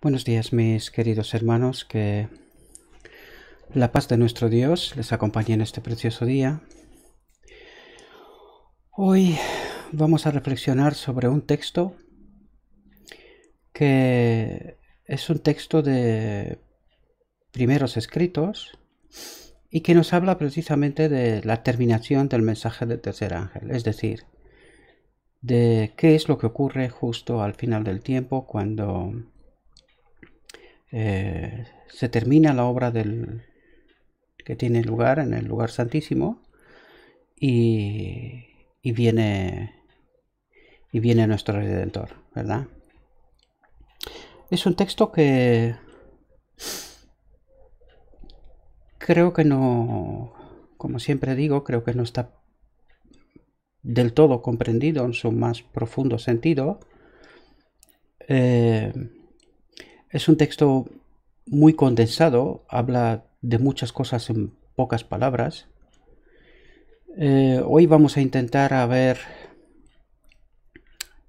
Buenos días, mis queridos hermanos, que la paz de nuestro Dios les acompañe en este precioso día. Hoy vamos a reflexionar sobre un texto que es un texto de primeros escritos y que nos habla precisamente de la terminación del mensaje del tercer ángel, es decir, de qué es lo que ocurre justo al final del tiempo cuando se termina la obra que tiene lugar en el lugar santísimo y viene nuestro Redentor, ¿verdad? Es un texto que creo que no, como siempre digo, creo que no está del todo comprendido en su más profundo sentido. Es un texto muy condensado, habla de muchas cosas en pocas palabras. Hoy vamos a intentar a ver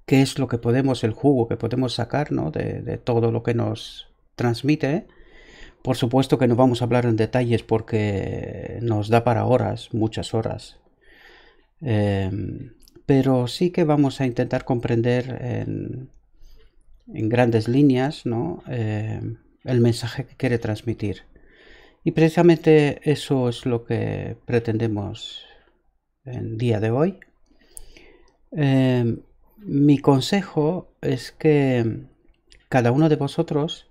qué es lo que podemos, el jugo que podemos sacar, ¿no?, de todo lo que nos transmite. Por supuesto que no vamos a hablar en detalles porque nos da para horas, muchas horas. Pero sí que vamos a intentar comprender en grandes líneas, ¿no?, el mensaje que quiere transmitir. Y precisamente eso es lo que pretendemos en el día de hoy. Mi consejo es que cada uno de vosotros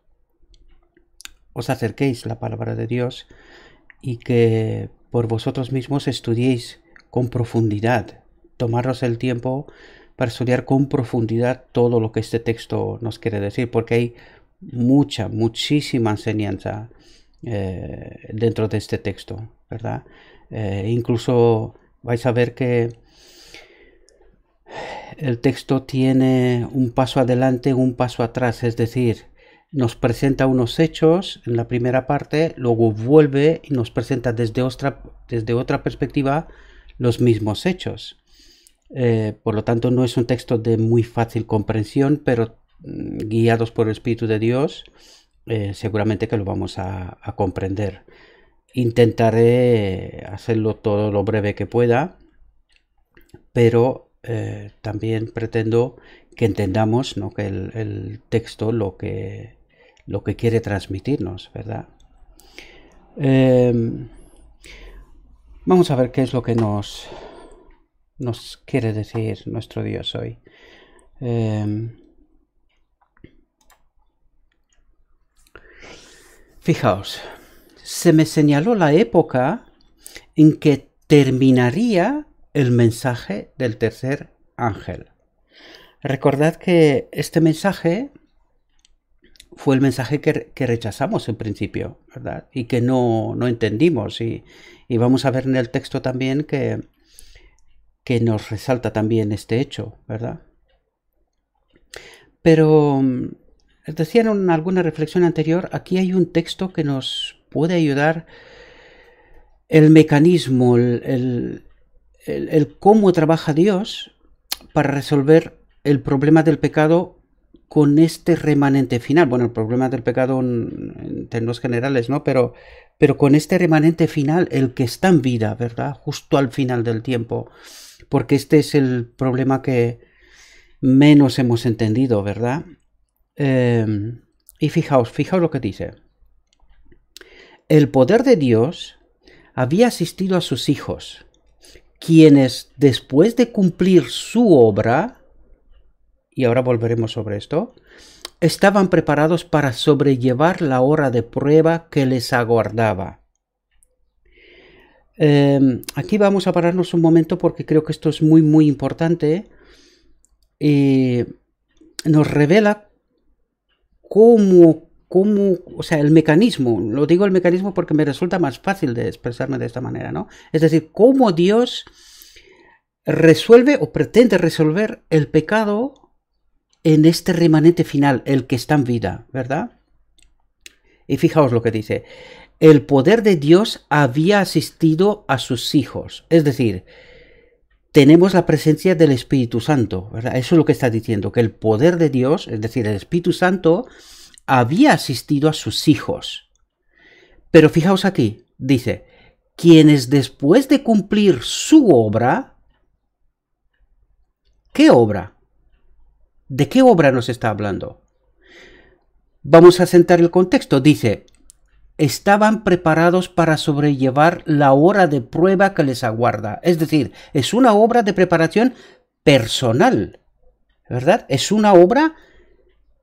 os acerquéis a la palabra de Dios y que por vosotros mismos estudiéis con profundidad, tomaros el tiempo para estudiar con profundidad todo lo que este texto nos quiere decir, porque hay muchísima enseñanza dentro de este texto, ¿verdad? Incluso vais a ver que el texto tiene un paso adelante, un paso atrás, es decir, nos presenta unos hechos en la primera parte, luego vuelve y nos presenta desde otra perspectiva los mismos hechos. Por lo tanto, no es un texto de muy fácil comprensión, pero guiados por el Espíritu de Dios, seguramente que lo vamos a comprender. Intentaré hacerlo todo lo breve que pueda, pero también pretendo que entendamos, ¿no?, que el texto lo que quiere transmitirnos, ¿verdad? Vamos a ver qué es lo que nos quiere decir nuestro Dios hoy. Fijaos, se me señaló la época en que terminaría el mensaje del tercer ángel. Recordad que este mensaje fue el mensaje que rechazamos en principio, ¿verdad? Y que no entendimos. Y vamos a ver en el texto también que nos resalta también este hecho, ¿verdad? Pero, decía en alguna reflexión anterior, aquí hay un texto que nos puede ayudar, el mecanismo, el cómo trabaja Dios para resolver el problema del pecado con este remanente final. Bueno, el problema del pecado en términos generales, ¿no? Pero con este remanente final, el que está en vida, ¿verdad? Justo al final del tiempo. Porque este es el problema que menos hemos entendido, ¿verdad? Y fijaos lo que dice. El poder de Dios había asistido a sus hijos, quienes después de cumplir su obra, y ahora volveremos sobre esto, estaban preparados para sobrellevar la hora de prueba que les aguardaba. Aquí vamos a pararnos un momento porque creo que esto es muy importante. Nos revela cómo, o sea, el mecanismo, lo digo el mecanismo porque me resulta más fácil de expresarme de esta manera, ¿no? Es decir, cómo Dios resuelve o pretende resolver el pecado en este remanente final, el que está en vida, ¿verdad? Y fijaos lo que dice. El poder de Dios había asistido a sus hijos. Es decir, tenemos la presencia del Espíritu Santo, ¿verdad? Eso es lo que está diciendo, que el poder de Dios, es decir, el Espíritu Santo, había asistido a sus hijos. Pero fijaos aquí, dice, quienes después de cumplir su obra, ¿qué obra? ¿De qué obra nos está hablando? Vamos a sentar el contexto. Dice, estaban preparados para sobrellevar la hora de prueba que les aguarda. Es decir, es una obra de preparación personal, ¿verdad? Es una obra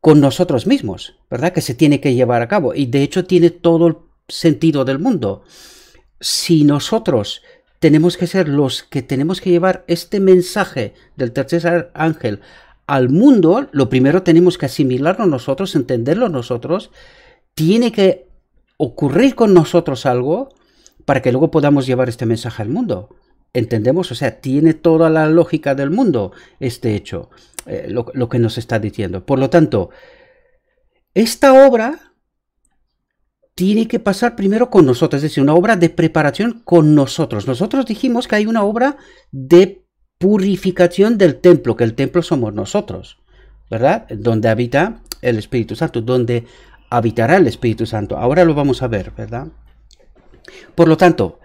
con nosotros mismos, ¿verdad? Que se tiene que llevar a cabo. Y de hecho tiene todo el sentido del mundo. Si nosotros tenemos que ser los que tenemos que llevar este mensaje del tercer ángel al mundo, lo primero tenemos que asimilarlo nosotros, entenderlo nosotros. Tiene que ocurrir con nosotros algo para que luego podamos llevar este mensaje al mundo. ¿Entendemos? O sea, tiene toda la lógica del mundo este hecho, lo que nos está diciendo. Por lo tanto, esta obra tiene que pasar primero con nosotros, es decir, una obra de preparación con nosotros. Nosotros dijimos que hay una obra de purificación del templo, que el templo somos nosotros, ¿verdad? Donde habita el Espíritu Santo, donde habitará el Espíritu Santo. Ahora lo vamos a ver, ¿verdad? Por lo tanto,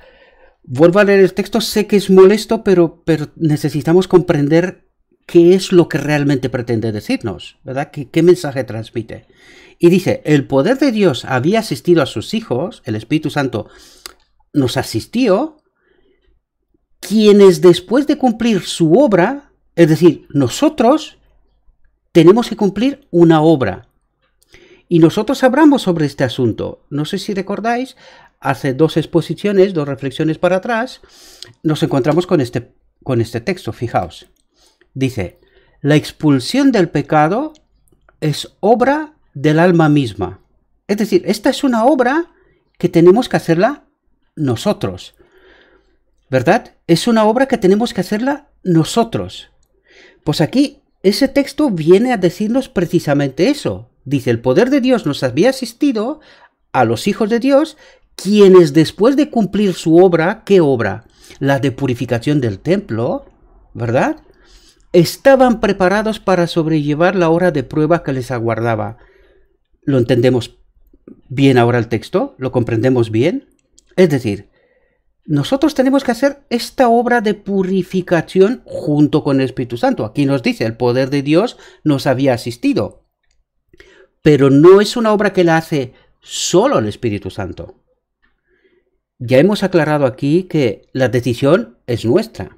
vuelvo a leer el texto, sé que es molesto, pero necesitamos comprender qué es lo que realmente pretende decirnos, ¿verdad? ¿Qué mensaje transmite? Y dice, el poder de Dios había asistido a sus hijos, el Espíritu Santo nos asistió, quienes después de cumplir su obra, es decir, nosotros tenemos que cumplir una obra. Y nosotros hablamos sobre este asunto. No sé si recordáis, hace dos exposiciones, dos reflexiones para atrás, nos encontramos con este texto, fijaos. Dice, la expulsión del pecado es obra del alma misma. Es decir, esta es una obra que tenemos que hacerla nosotros, ¿verdad? Es una obra que tenemos que hacerla nosotros. Pues aquí, ese texto viene a decirnos precisamente eso. Dice, el poder de Dios nos había asistido a los hijos de Dios, quienes después de cumplir su obra, ¿qué obra? La de purificación del templo, ¿verdad? Estaban preparados para sobrellevar la hora de prueba que les aguardaba. ¿Lo entendemos bien ahora el texto? ¿Lo comprendemos bien? Es decir, nosotros tenemos que hacer esta obra de purificación junto con el Espíritu Santo. Aquí nos dice, el poder de Dios nos había asistido. Pero no es una obra que la hace solo el Espíritu Santo. Ya hemos aclarado aquí que la decisión es nuestra,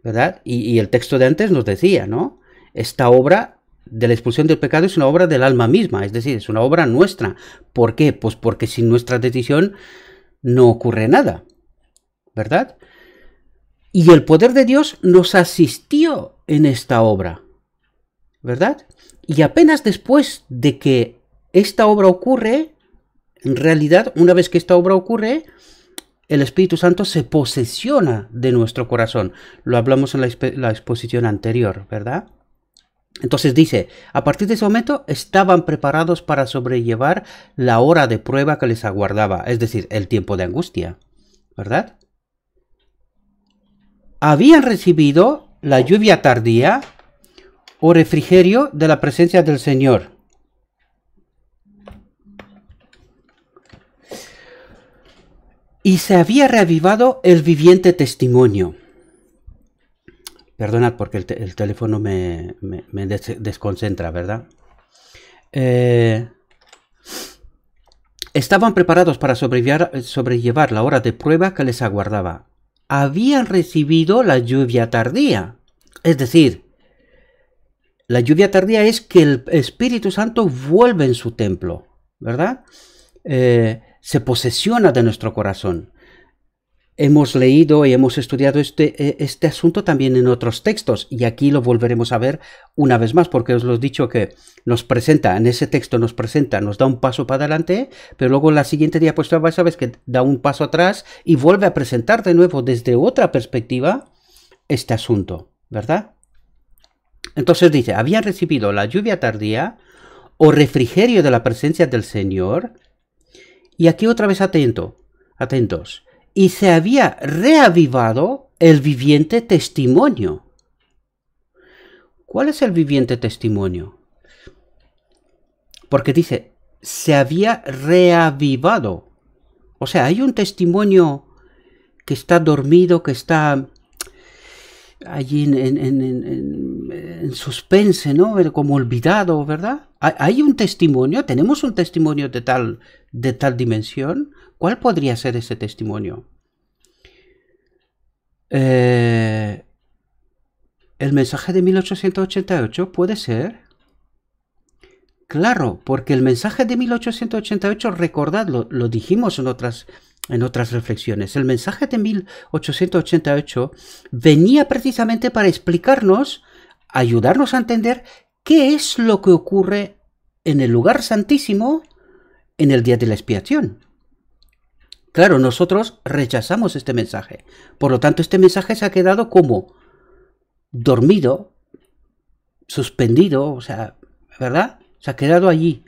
¿verdad? Y el texto de antes nos decía, ¿no? Esta obra de la expulsión del pecado es una obra del alma misma, es decir, es una obra nuestra. ¿Por qué? Pues porque sin nuestra decisión no ocurre nada, ¿verdad? Y el poder de Dios nos asistió en esta obra, ¿verdad? Y apenas después de que esta obra ocurre, en realidad, una vez que esta obra ocurre, el Espíritu Santo se posesiona de nuestro corazón. Lo hablamos en la exposición anterior, ¿verdad? Entonces dice, a partir de ese momento estaban preparados para sobrellevar la hora de prueba que les aguardaba, es decir, el tiempo de angustia, ¿verdad? Habían recibido la lluvia tardía o refrigerio de la presencia del Señor. Y se había reavivado el viviente testimonio. Perdonad porque el teléfono me desconcentra, ¿verdad? Estaban preparados para sobrellevar la hora de prueba que les aguardaba. Habían recibido la lluvia tardía. Es decir, la lluvia tardía es que el Espíritu Santo vuelve en su templo, ¿verdad? Se posesiona de nuestro corazón. Hemos leído y hemos estudiado este asunto también en otros textos y aquí lo volveremos a ver una vez más porque os lo he dicho que nos presenta, en ese texto nos da un paso para adelante, pero luego en la siguiente diapositiva sabes que da un paso atrás y vuelve a presentar de nuevo desde otra perspectiva este asunto, ¿verdad? Entonces dice, habían recibido la lluvia tardía o refrigerio de la presencia del Señor. Y aquí otra vez atentos. Y se había reavivado el viviente testimonio. ¿Cuál es el viviente testimonio? porque dice, se había reavivado. O sea, hay un testimonio que está dormido, que está allí en suspense, ¿no? Como olvidado, ¿verdad? Hay un testimonio, tenemos un testimonio de tal dimensión. ¿Cuál podría ser ese testimonio? El mensaje de 1888 puede ser. Claro, porque el mensaje de 1888, recordadlo, lo dijimos en otras reflexiones. El mensaje de 1888 venía precisamente para explicarnos, ayudarnos a entender qué es lo que ocurre en el lugar santísimo en el día de la expiación. Claro, nosotros rechazamos este mensaje. Por lo tanto, este mensaje se ha quedado como dormido, suspendido, o sea, ¿verdad? Se ha quedado allí.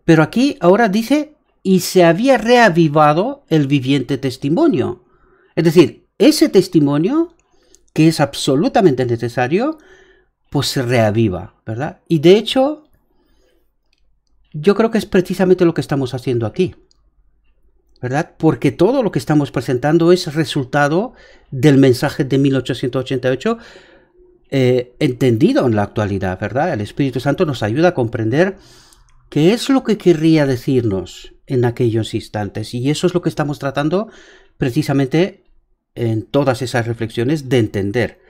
Pero aquí ahora dice, y se había reavivado el viviente testimonio. Es decir, ese testimonio, que es absolutamente necesario, pues se reaviva, ¿verdad? Y de hecho, yo creo que es precisamente lo que estamos haciendo aquí, ¿verdad? Porque todo lo que estamos presentando es resultado del mensaje de 1888, entendido en la actualidad, ¿verdad? El Espíritu Santo nos ayuda a comprender qué es lo que querría decirnos en aquellos instantes, y eso es lo que estamos tratando precisamente en todas esas reflexiones de entender.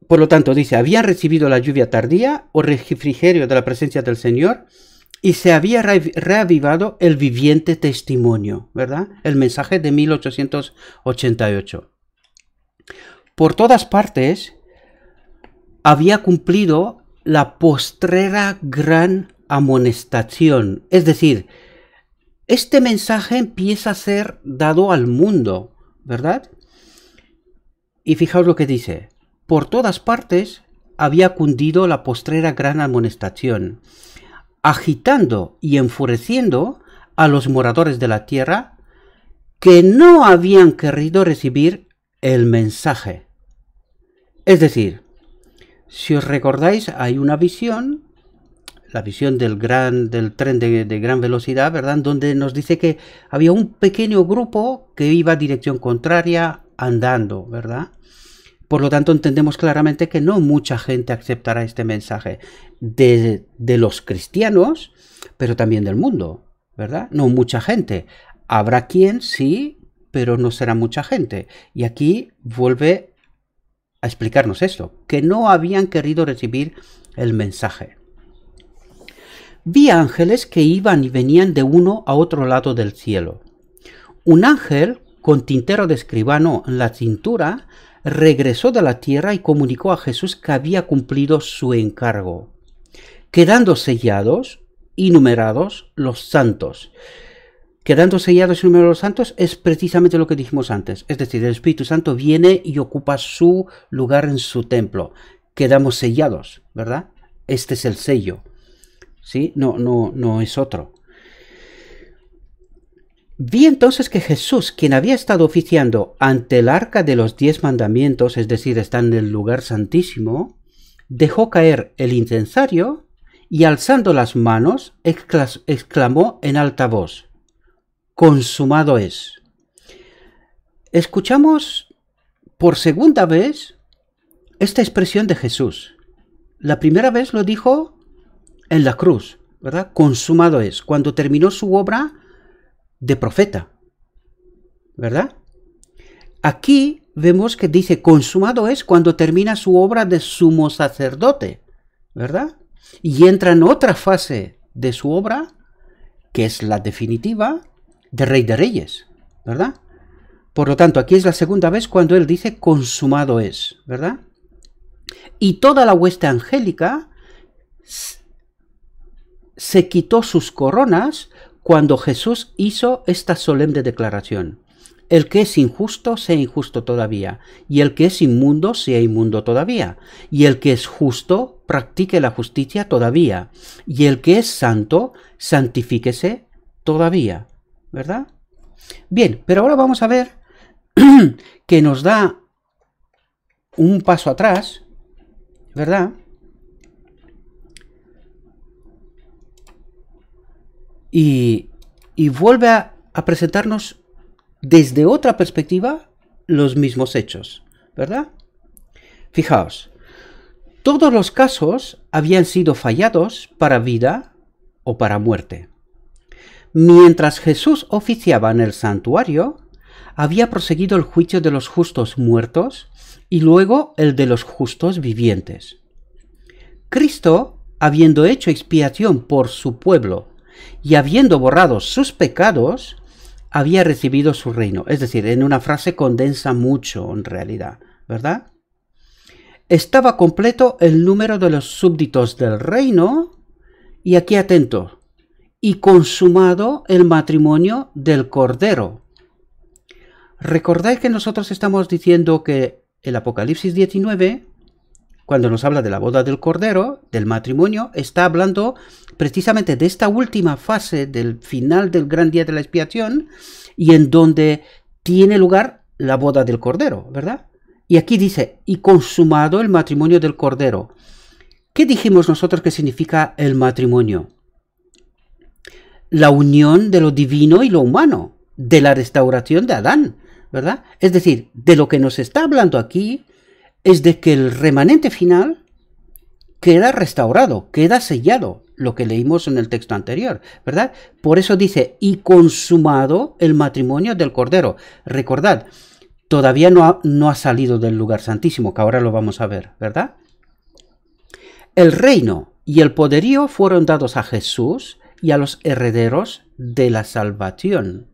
Por lo tanto, dice, habían recibido la lluvia tardía o refrigerio de la presencia del Señor, y se había reavivado el viviente testimonio, ¿verdad? El mensaje de 1888. Por todas partes había cumplido la postrera gran amonestación. Es decir, este mensaje empieza a ser dado al mundo, ¿verdad? Y fijaos lo que dice. Por todas partes había cundido la postrera gran amonestación, agitando y enfureciendo a los moradores de la tierra que no habían querido recibir el mensaje. Es decir, si os recordáis, hay una visión, la visión del tren de gran velocidad, ¿verdad? Donde nos dice que había un pequeño grupo que iba a dirección contraria andando, ¿verdad? Por lo tanto, entendemos claramente que no mucha gente aceptará este mensaje de los cristianos, pero también del mundo, ¿verdad? No mucha gente. Habrá quien sí, pero no será mucha gente. Y aquí vuelve a explicarnos esto, que no habían querido recibir el mensaje. Vi ángeles que iban y venían de uno a otro lado del cielo. Un ángel, con tintero de escribano en la cintura, regresó de la tierra y comunicó a Jesús que había cumplido su encargo, quedando sellados y numerados los santos. Quedando sellados y numerados los santos es precisamente lo que dijimos antes. Es decir, el Espíritu Santo viene y ocupa su lugar en su templo. Quedamos sellados, ¿verdad? Este es el sello. ¿Sí? No es otro. Vi entonces que Jesús, quien había estado oficiando ante el arca de los 10 mandamientos, es decir, está en el lugar santísimo, dejó caer el incensario y alzando las manos exclamó en alta voz: consumado es. Escuchamos por segunda vez esta expresión de Jesús. La primera vez lo dijo en la cruz, ¿verdad? Consumado es, cuando terminó su obra de profeta, ¿verdad? Aquí vemos que dice consumado es cuando termina su obra de sumo sacerdote, ¿verdad? Y entra en otra fase de su obra, que es la definitiva, de Rey de Reyes, ¿verdad? Por lo tanto, aquí es la segunda vez cuando él dice consumado es, ¿verdad? Y toda la hueste angélica se quitó sus coronas cuando Jesús hizo esta solemne declaración: el que es injusto, sea injusto todavía, y el que es inmundo, sea inmundo todavía, y el que es justo, practique la justicia todavía, y el que es santo, santifíquese todavía, ¿verdad? Bien, pero ahora vamos a ver que nos da un paso atrás, ¿verdad? y vuelve a presentarnos desde otra perspectiva los mismos hechos, ¿verdad? Fijaos, todos los casos habían sido fallados para vida o para muerte. Mientras Jesús oficiaba en el santuario, había proseguido el juicio de los justos muertos y luego el de los justos vivientes. Cristo, habiendo hecho expiación por su pueblo y habiendo borrado sus pecados, había recibido su reino. Es decir, en una frase condensa mucho en realidad, ¿verdad? Estaba completo el número de los súbditos del reino, y aquí atento, y consumado el matrimonio del Cordero. Recordad que nosotros estamos diciendo que el Apocalipsis 19, cuando nos habla de la boda del Cordero, del matrimonio, está hablando precisamente de esta última fase del final del gran día de la expiación, y en donde tiene lugar la boda del Cordero, ¿verdad? Y aquí dice, y consumado el matrimonio del Cordero. ¿Qué dijimos nosotros que significa el matrimonio? La unión de lo divino y lo humano, de la restauración de Adán, ¿verdad? Es decir, de lo que nos está hablando aquí es de que el remanente final queda restaurado, queda sellado, lo que leímos en el texto anterior, ¿verdad? Por eso dice, y consumado el matrimonio del Cordero. Recordad, todavía no ha salido del lugar santísimo, que ahora lo vamos a ver, ¿verdad? El reino y el poderío fueron dados a Jesús y a los herederos de la salvación.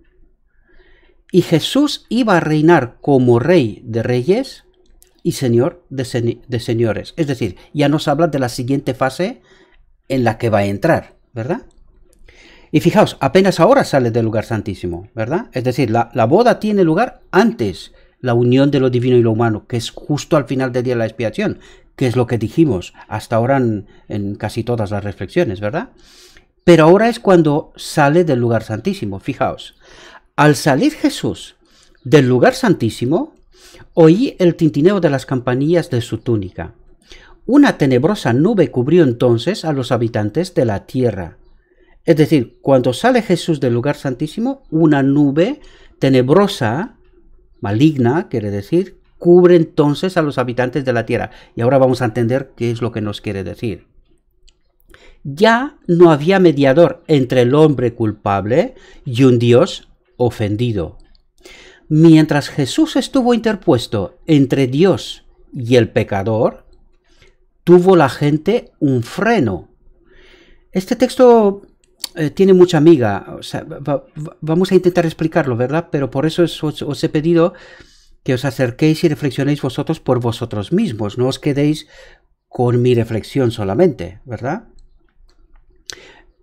Y Jesús iba a reinar como Rey de reyes y Señor de señores. Es decir, ya nos habla de la siguiente fase en la que va a entrar, ¿verdad? Y fijaos, apenas ahora sale del lugar santísimo, ¿verdad? Es decir, la boda tiene lugar antes, la unión de lo divino y lo humano, que es justo al final del día de la expiación, que es lo que dijimos hasta ahora en casi todas las reflexiones, ¿verdad? Pero ahora es cuando sale del lugar santísimo. Fijaos, al salir Jesús del lugar santísimo, oí el tintineo de las campanillas de su túnica. Una tenebrosa nube cubrió entonces a los habitantes de la tierra. Es decir, cuando sale Jesús del lugar santísimo, una nube tenebrosa, maligna, quiere decir, cubre entonces a los habitantes de la tierra. Y ahora vamos a entender qué es lo que nos quiere decir. Ya no había mediador entre el hombre culpable y un Dios ofendido. Mientras Jesús estuvo interpuesto entre Dios y el pecador, tuvo la gente un freno. Este texto tiene mucha miga, o sea, vamos a intentar explicarlo, ¿verdad? Pero por eso os he pedido que os acerquéis y reflexionéis vosotros por vosotros mismos, no os quedéis con mi reflexión solamente, ¿verdad?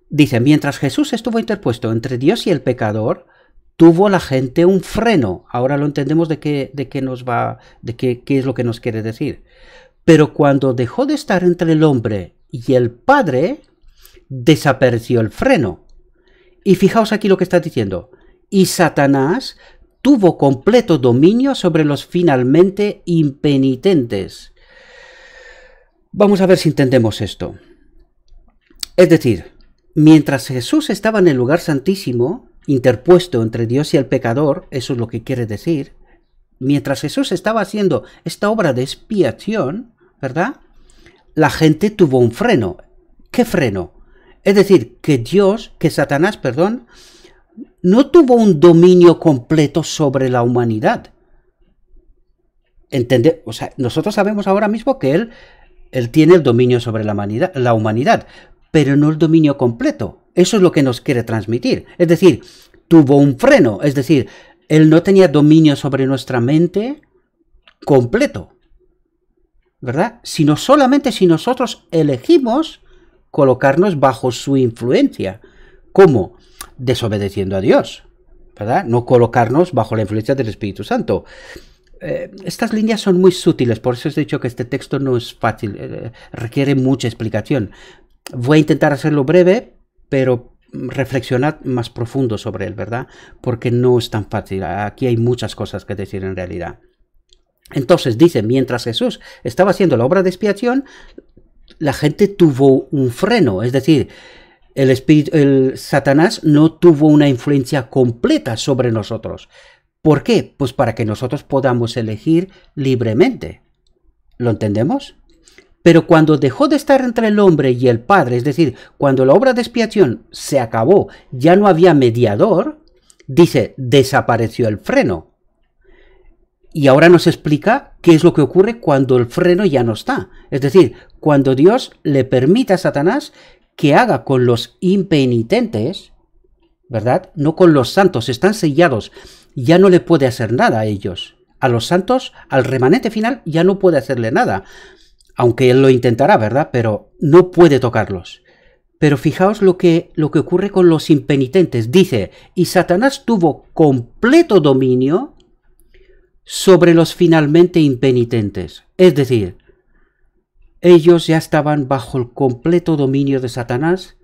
Dice, mientras Jesús estuvo interpuesto entre Dios y el pecador, tuvo la gente un freno. Ahora lo entendemos de qué es lo que nos quiere decir. Pero cuando dejó de estar entre el hombre y el Padre, desapareció el freno. Y fijaos aquí lo que está diciendo. Y Satanás tuvo completo dominio sobre los finalmente impenitentes. Vamos a ver si entendemos esto. Es decir, mientras Jesús estaba en el lugar santísimo, interpuesto entre Dios y el pecador, eso es lo que quiere decir, mientras Jesús estaba haciendo esta obra de expiación, ¿verdad? La gente tuvo un freno. ¿Qué freno? Es decir, que Satanás, no tuvo un dominio completo sobre la humanidad. O sea, nosotros sabemos ahora mismo que él tiene el dominio sobre la humanidad, pero no el dominio completo. Eso es lo que nos quiere transmitir. Es decir, tuvo un freno. Es decir, él no tenía dominio sobre nuestra mente completo, ¿verdad? Sino solamente si nosotros elegimos colocarnos bajo su influencia. ¿Cómo? Desobedeciendo a Dios, ¿verdad? No colocarnos bajo la influencia del Espíritu Santo. Estas líneas son muy sutiles, por eso os he dicho que este texto no es fácil, requiere mucha explicación. Voy a intentar hacerlo breve, pero reflexionad más profundo sobre él, ¿verdad? Porque no es tan fácil, aquí hay muchas cosas que decir en realidad. Entonces dice, mientras Jesús estaba haciendo la obra de expiación, la gente tuvo un freno, es decir, El Satanás no tuvo una influencia completa sobre nosotros. ¿Por qué? Pues para que nosotros podamos elegir libremente. ¿Lo entendemos? Pero cuando dejó de estar entre el hombre y el Padre, es decir, cuando la obra de expiación se acabó, ya no había mediador, dice, desapareció el freno. Y ahora nos explica qué es lo que ocurre cuando el freno ya no está. Es decir, cuando Dios le permite a Satanás que haga con los impenitentes, ¿verdad? No con los santos, están sellados, ya no le puede hacer nada a ellos. A los santos, al remanente final, ya no puede hacerle nada. Aunque él lo intentará, ¿verdad? Pero no puede tocarlos. Pero fijaos lo que ocurre con los impenitentes. Dice, y Satanás tuvo completo dominio sobre los finalmente impenitentes. Es decir, ellos ya estaban bajo el completo dominio de Satanás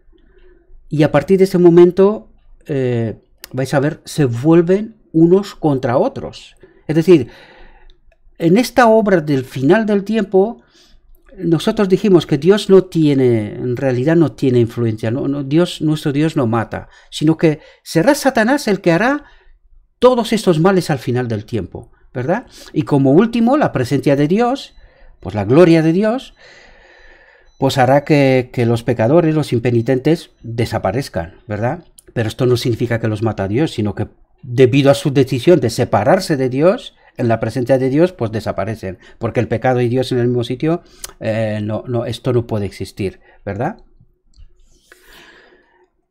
y a partir de ese momento, vais a ver, se vuelven unos contra otros. Es decir, en esta obra del final del tiempo, nosotros dijimos que Dios no tiene, en realidad no tiene influencia, nuestro Dios no mata, sino que será Satanás el que hará todos estos males al final del tiempo, ¿verdad? Y como último, la presencia de Dios, pues la gloria de Dios, pues hará que los pecadores, los impenitentes, desaparezcan, ¿verdad? Pero esto no significa que los mata Dios, sino que debido a su decisión de separarse de Dios, en la presencia de Dios, pues desaparecen. Porque el pecado y Dios en el mismo sitio, esto no puede existir, ¿verdad?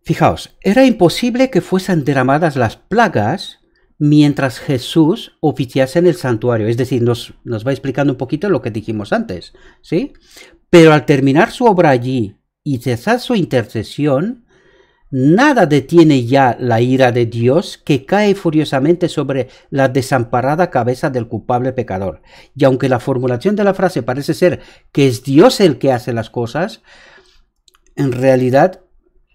Fijaos, era imposible que fuesen derramadas las plagas mientras Jesús oficiase en el santuario. Es decir, nos va explicando un poquito lo que dijimos antes, ¿sí? Pero al terminar su obra allí y cesar su intercesión, nada detiene ya la ira de Dios que cae furiosamente sobre la desamparada cabeza del culpable pecador. Y aunque la formulación de la frase parece ser que es Dios el que hace las cosas, en realidad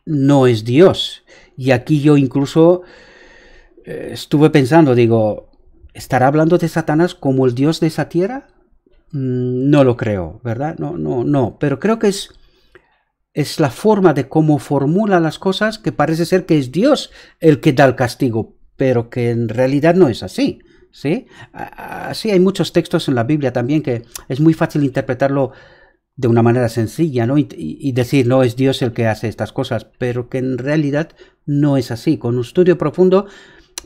no es Dios. Y aquí yo incluso estuve pensando, digo, ¿estará hablando de Satanás como el Dios de esa tierra? No lo creo, ¿verdad? No, pero creo que es la forma de cómo formula las cosas que parece ser que es Dios el que da el castigo, pero que en realidad no es así, ¿sí? Así hay muchos textos en la Biblia también que es muy fácil interpretarlo de una manera sencilla, ¿no? Y decir, no, es Dios el que hace estas cosas, pero que en realidad no es así. Con un estudio profundo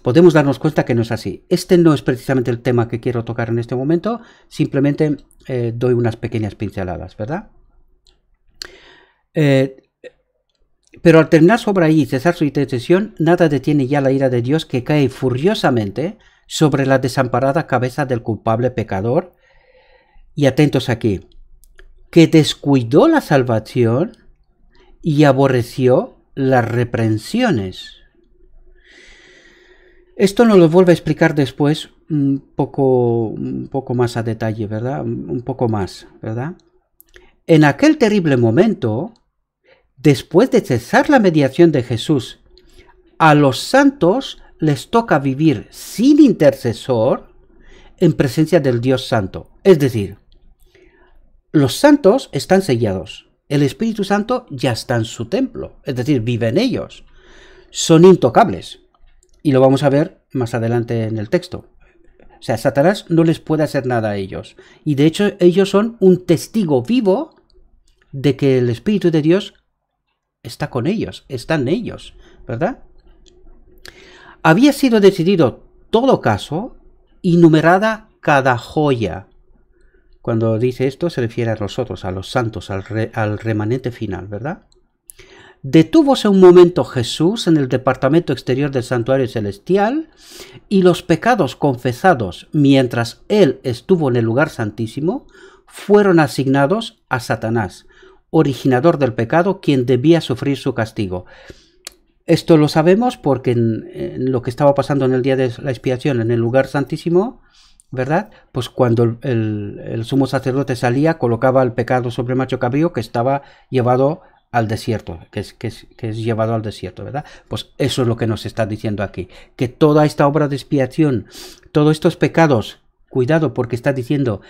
podemos darnos cuenta que no es así. Este no es precisamente el tema que quiero tocar en este momento, simplemente doy unas pequeñas pinceladas, ¿verdad? Pero al terminar su obra y cesar su intercesión, nada detiene ya la ira de Dios que cae furiosamente sobre la desamparada cabeza del culpable pecador. Y atentos aquí, que descuidó la salvación y aborreció las reprensiones. Esto nos lo vuelve a explicar después un poco más a detalle, ¿verdad? Un poco más, ¿verdad? En aquel terrible momento, después de cesar la mediación de Jesús, a los santos les toca vivir sin intercesor en presencia del Dios Santo. Es decir, los santos están sellados. El Espíritu Santo ya está en su templo, es decir, vive en ellos. Son intocables. Y lo vamos a ver más adelante en el texto. O sea, Satanás no les puede hacer nada a ellos. Y de hecho, ellos son un testigo vivo de que el Espíritu de Dios está con ellos, está en ellos, ¿verdad? Había sido decidido todo caso y numerada cada joya. Cuando dice esto se refiere a nosotros, a los santos, al remanente final, ¿verdad? Detúvose un momento Jesús en el departamento exterior del santuario celestial y los pecados confesados mientras él estuvo en el lugar santísimo fueron asignados a Satanás, originador del pecado, quien debía sufrir su castigo. Esto lo sabemos porque en lo que estaba pasando en el día de la expiación en el lugar santísimo, ¿verdad? Pues cuando el sumo sacerdote salía, colocaba el pecado sobre el macho cabrío que estaba llevado al desierto, que es llevado al desierto, ¿verdad? Pues eso es lo que nos está diciendo aquí, que toda esta obra de expiación, todos estos pecados, cuidado porque está diciendo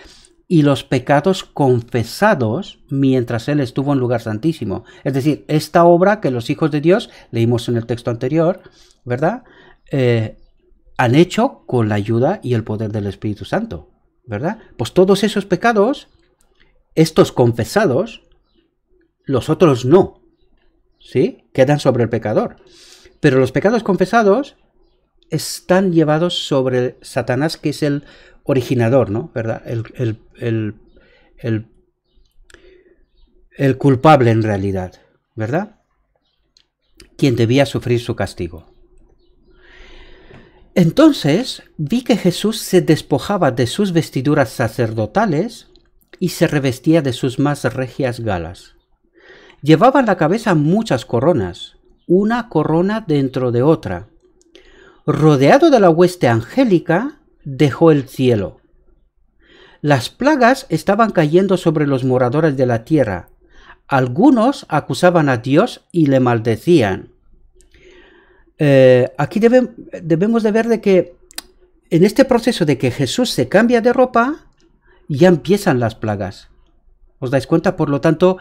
y los pecados confesados mientras él estuvo en lugar santísimo. Es decir, esta obra que los hijos de Dios, leímos en el texto anterior, ¿verdad? Han hecho con la ayuda y el poder del Espíritu Santo, ¿verdad? Pues todos esos pecados, estos confesados, los otros no, ¿sí? Quedan sobre el pecador. Pero los pecados confesados están llevados sobre Satanás, que es el originador, ¿no? ¿Verdad? El culpable en realidad, ¿verdad? Quien debía sufrir su castigo. Entonces vi que Jesús se despojaba de sus vestiduras sacerdotales y se revestía de sus más regias galas. Llevaba en la cabeza muchas coronas, una corona dentro de otra. Rodeado de la hueste angélica, dejó el cielo. Las plagas estaban cayendo sobre los moradores de la tierra. Algunos acusaban a Dios y le maldecían. Aquí debemos de ver de que en este proceso de que Jesús se cambia de ropa, ya empiezan las plagas. ¿Os dais cuenta? Por lo tanto,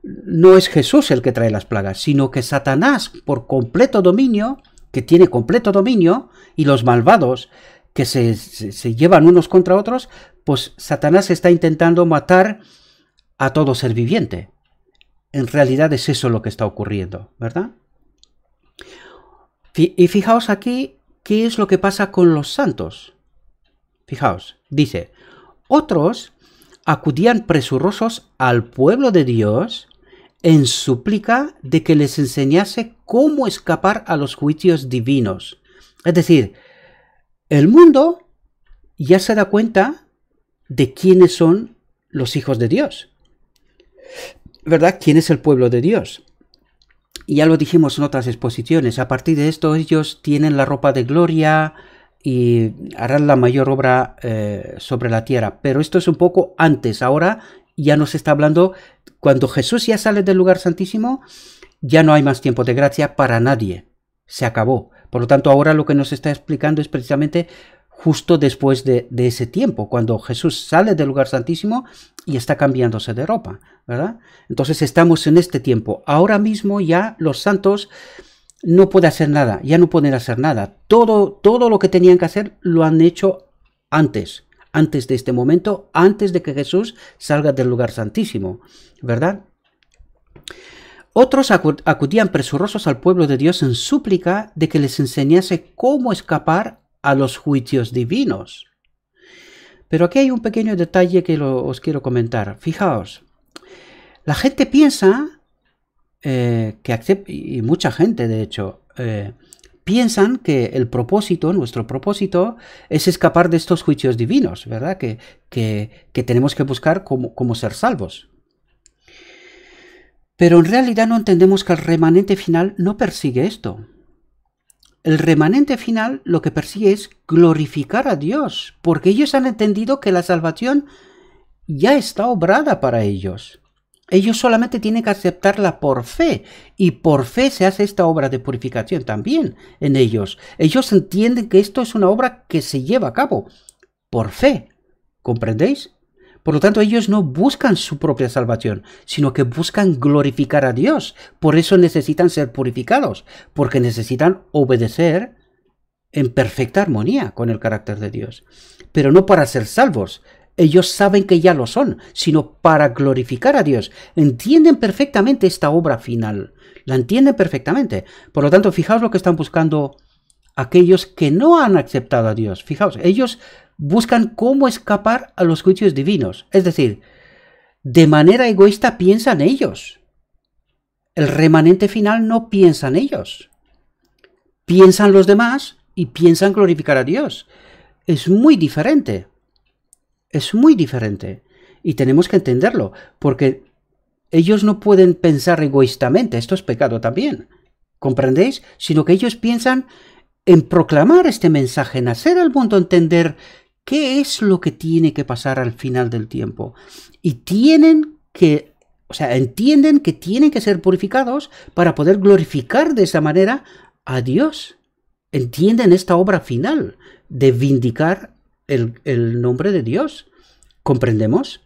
no es Jesús el que trae las plagas, sino que Satanás, por completo dominio, que tiene completo dominio, y los malvados que se llevan unos contra otros, pues Satanás está intentando matar a todo ser viviente. En realidad es eso lo que está ocurriendo, ¿verdad? Y fijaos aquí qué es lo que pasa con los santos. Fijaos, dice, otros acudían presurosos al pueblo de Dios en súplica de que les enseñase cómo escapar a los juicios divinos. Es decir, el mundo ya se da cuenta de quiénes son los hijos de Dios, ¿verdad? ¿Quién es el pueblo de Dios? Y ya lo dijimos en otras exposiciones. A partir de esto ellos tienen la ropa de gloria y harán la mayor obra sobre la tierra. Pero esto es un poco antes. Ahora ya nos está hablando, cuando Jesús ya sale del lugar santísimo, ya no hay más tiempo de gracia para nadie. Se acabó. Por lo tanto, ahora lo que nos está explicando es precisamente justo después de ese tiempo, cuando Jesús sale del lugar santísimo y está cambiándose de ropa, ¿verdad? Entonces estamos en este tiempo. Ahora mismo ya los santos no pueden hacer nada, ya no pueden hacer nada. Todo lo que tenían que hacer lo han hecho antes de este momento, antes de que Jesús salga del lugar santísimo, ¿verdad? Otros acudían presurosos al pueblo de Dios en súplica de que les enseñase cómo escapar a los juicios divinos. Pero aquí hay un pequeño detalle que os quiero comentar. Fijaos, la gente piensa y mucha gente de hecho, piensan que el propósito, nuestro propósito, es escapar de estos juicios divinos, ¿verdad? Que tenemos que buscar cómo ser salvos. Pero en realidad no entendemos que el remanente final no persigue esto. El remanente final lo que persigue es glorificar a Dios, porque ellos han entendido que la salvación ya está obrada para ellos. Ellos solamente tienen que aceptarla por fe, y por fe se hace esta obra de purificación también en ellos. Ellos entienden que esto es una obra que se lleva a cabo por fe, ¿comprendéis? Por lo tanto, ellos no buscan su propia salvación, sino que buscan glorificar a Dios. Por eso necesitan ser purificados, porque necesitan obedecer en perfecta armonía con el carácter de Dios. Pero no para ser salvos. Ellos saben que ya lo son, sino para glorificar a Dios. Entienden perfectamente esta obra final. La entienden perfectamente. Por lo tanto, fijaos lo que están buscando aquellos que no han aceptado a Dios. Fijaos, ellos buscan cómo escapar a los juicios divinos. Es decir, de manera egoísta piensan ellos. El remanente final no piensa en ellos. Piensan los demás y piensan glorificar a Dios. Es muy diferente. Es muy diferente. Y tenemos que entenderlo, porque ellos no pueden pensar egoístamente. Esto es pecado también. ¿Comprendéis? Sino que ellos piensan en proclamar este mensaje, en hacer al mundo entender qué es lo que tiene que pasar al final del tiempo. Y entienden que tienen que ser purificados para poder glorificar de esa manera a Dios. Entienden esta obra final de vindicar el nombre de Dios. ¿Comprendemos?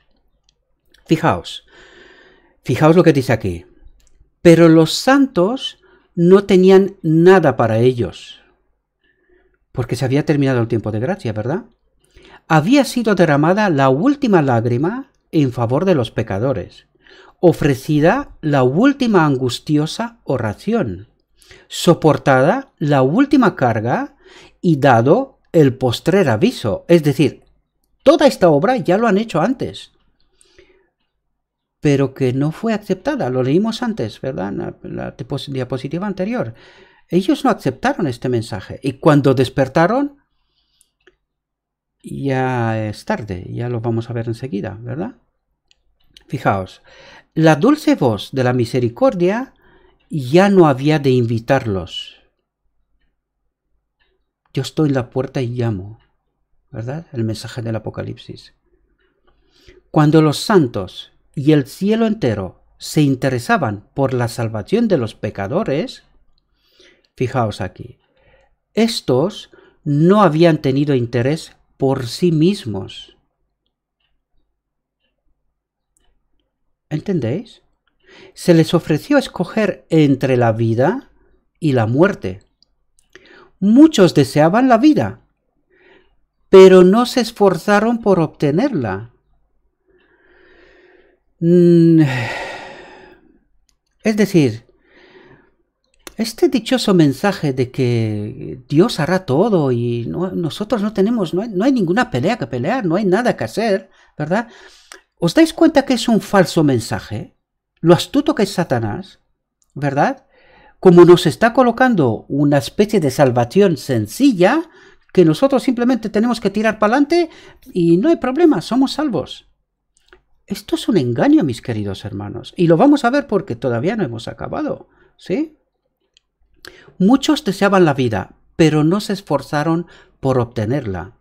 Fijaos lo que dice aquí. Pero los santos no tenían nada para ellos, porque se había terminado el tiempo de gracia, ¿verdad? Había sido derramada la última lágrima en favor de los pecadores, ofrecida la última angustiosa oración, soportada la última carga y dado el postrer aviso. Es decir, toda esta obra ya lo han hecho antes, pero que no fue aceptada. Lo leímos antes, ¿verdad? La diapositiva anterior. Ellos no aceptaron este mensaje y cuando despertaron ya es tarde, ya lo vamos a ver enseguida, ¿verdad? Fijaos, la dulce voz de la misericordia ya no había de invitarlos. Yo estoy en la puerta y llamo, ¿verdad? El mensaje del Apocalipsis. Cuando los santos y el cielo entero se interesaban por la salvación de los pecadores, fijaos aquí, estos no habían tenido interés por sí mismos. ¿Entendéis? Se les ofreció escoger entre la vida y la muerte. Muchos deseaban la vida, pero no se esforzaron por obtenerla. Es decir, este dichoso mensaje de que Dios hará todo y nosotros no hay ninguna pelea que pelear, no hay nada que hacer, ¿verdad? ¿Os dais cuenta que es un falso mensaje? Lo astuto que es Satanás, ¿verdad? Como nos está colocando una especie de salvación sencilla, que nosotros simplemente tenemos que tirar para adelante y no hay problema, somos salvos. Esto es un engaño, mis queridos hermanos, y lo vamos a ver porque todavía no hemos acabado, ¿sí? Muchos deseaban la vida, pero no se esforzaron por obtenerla.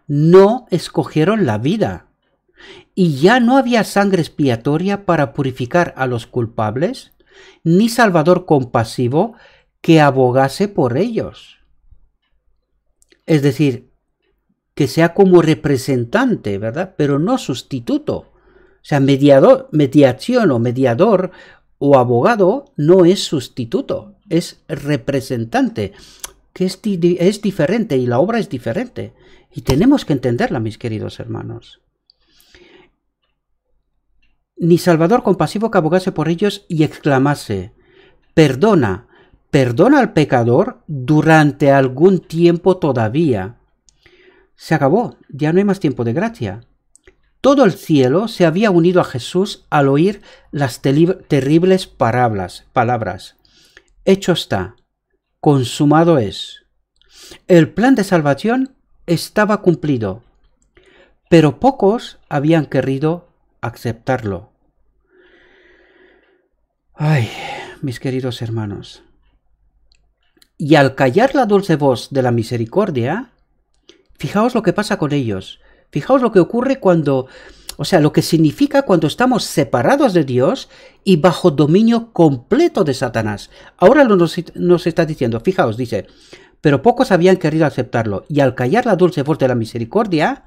No escogieron la vida. Y ya no había sangre expiatoria para purificar a los culpables, ni salvador compasivo que abogase por ellos. Es decir, que sea como representante, ¿verdad? Pero no sustituto. O sea, mediación o mediador o abogado no es sustituto, es representante, que es diferente y la obra es diferente. Y tenemos que entenderla, mis queridos hermanos. Ni salvador compasivo que abogase por ellos y exclamase, perdona, perdona al pecador durante algún tiempo todavía. Se acabó, ya no hay más tiempo de gracia. Todo el cielo se había unido a Jesús al oír las terribles palabras. Hecho está, consumado es. El plan de salvación estaba cumplido, pero pocos habían querido aceptarlo. Ay, mis queridos hermanos. Y al callar la dulce voz de la misericordia, fijaos lo que pasa con ellos. Fijaos lo que ocurre cuando, o sea, lo que significa cuando estamos separados de Dios y bajo dominio completo de Satanás. Ahora nos está diciendo, fijaos, dice, pero pocos habían querido aceptarlo. Y al callar la dulce voz de la misericordia,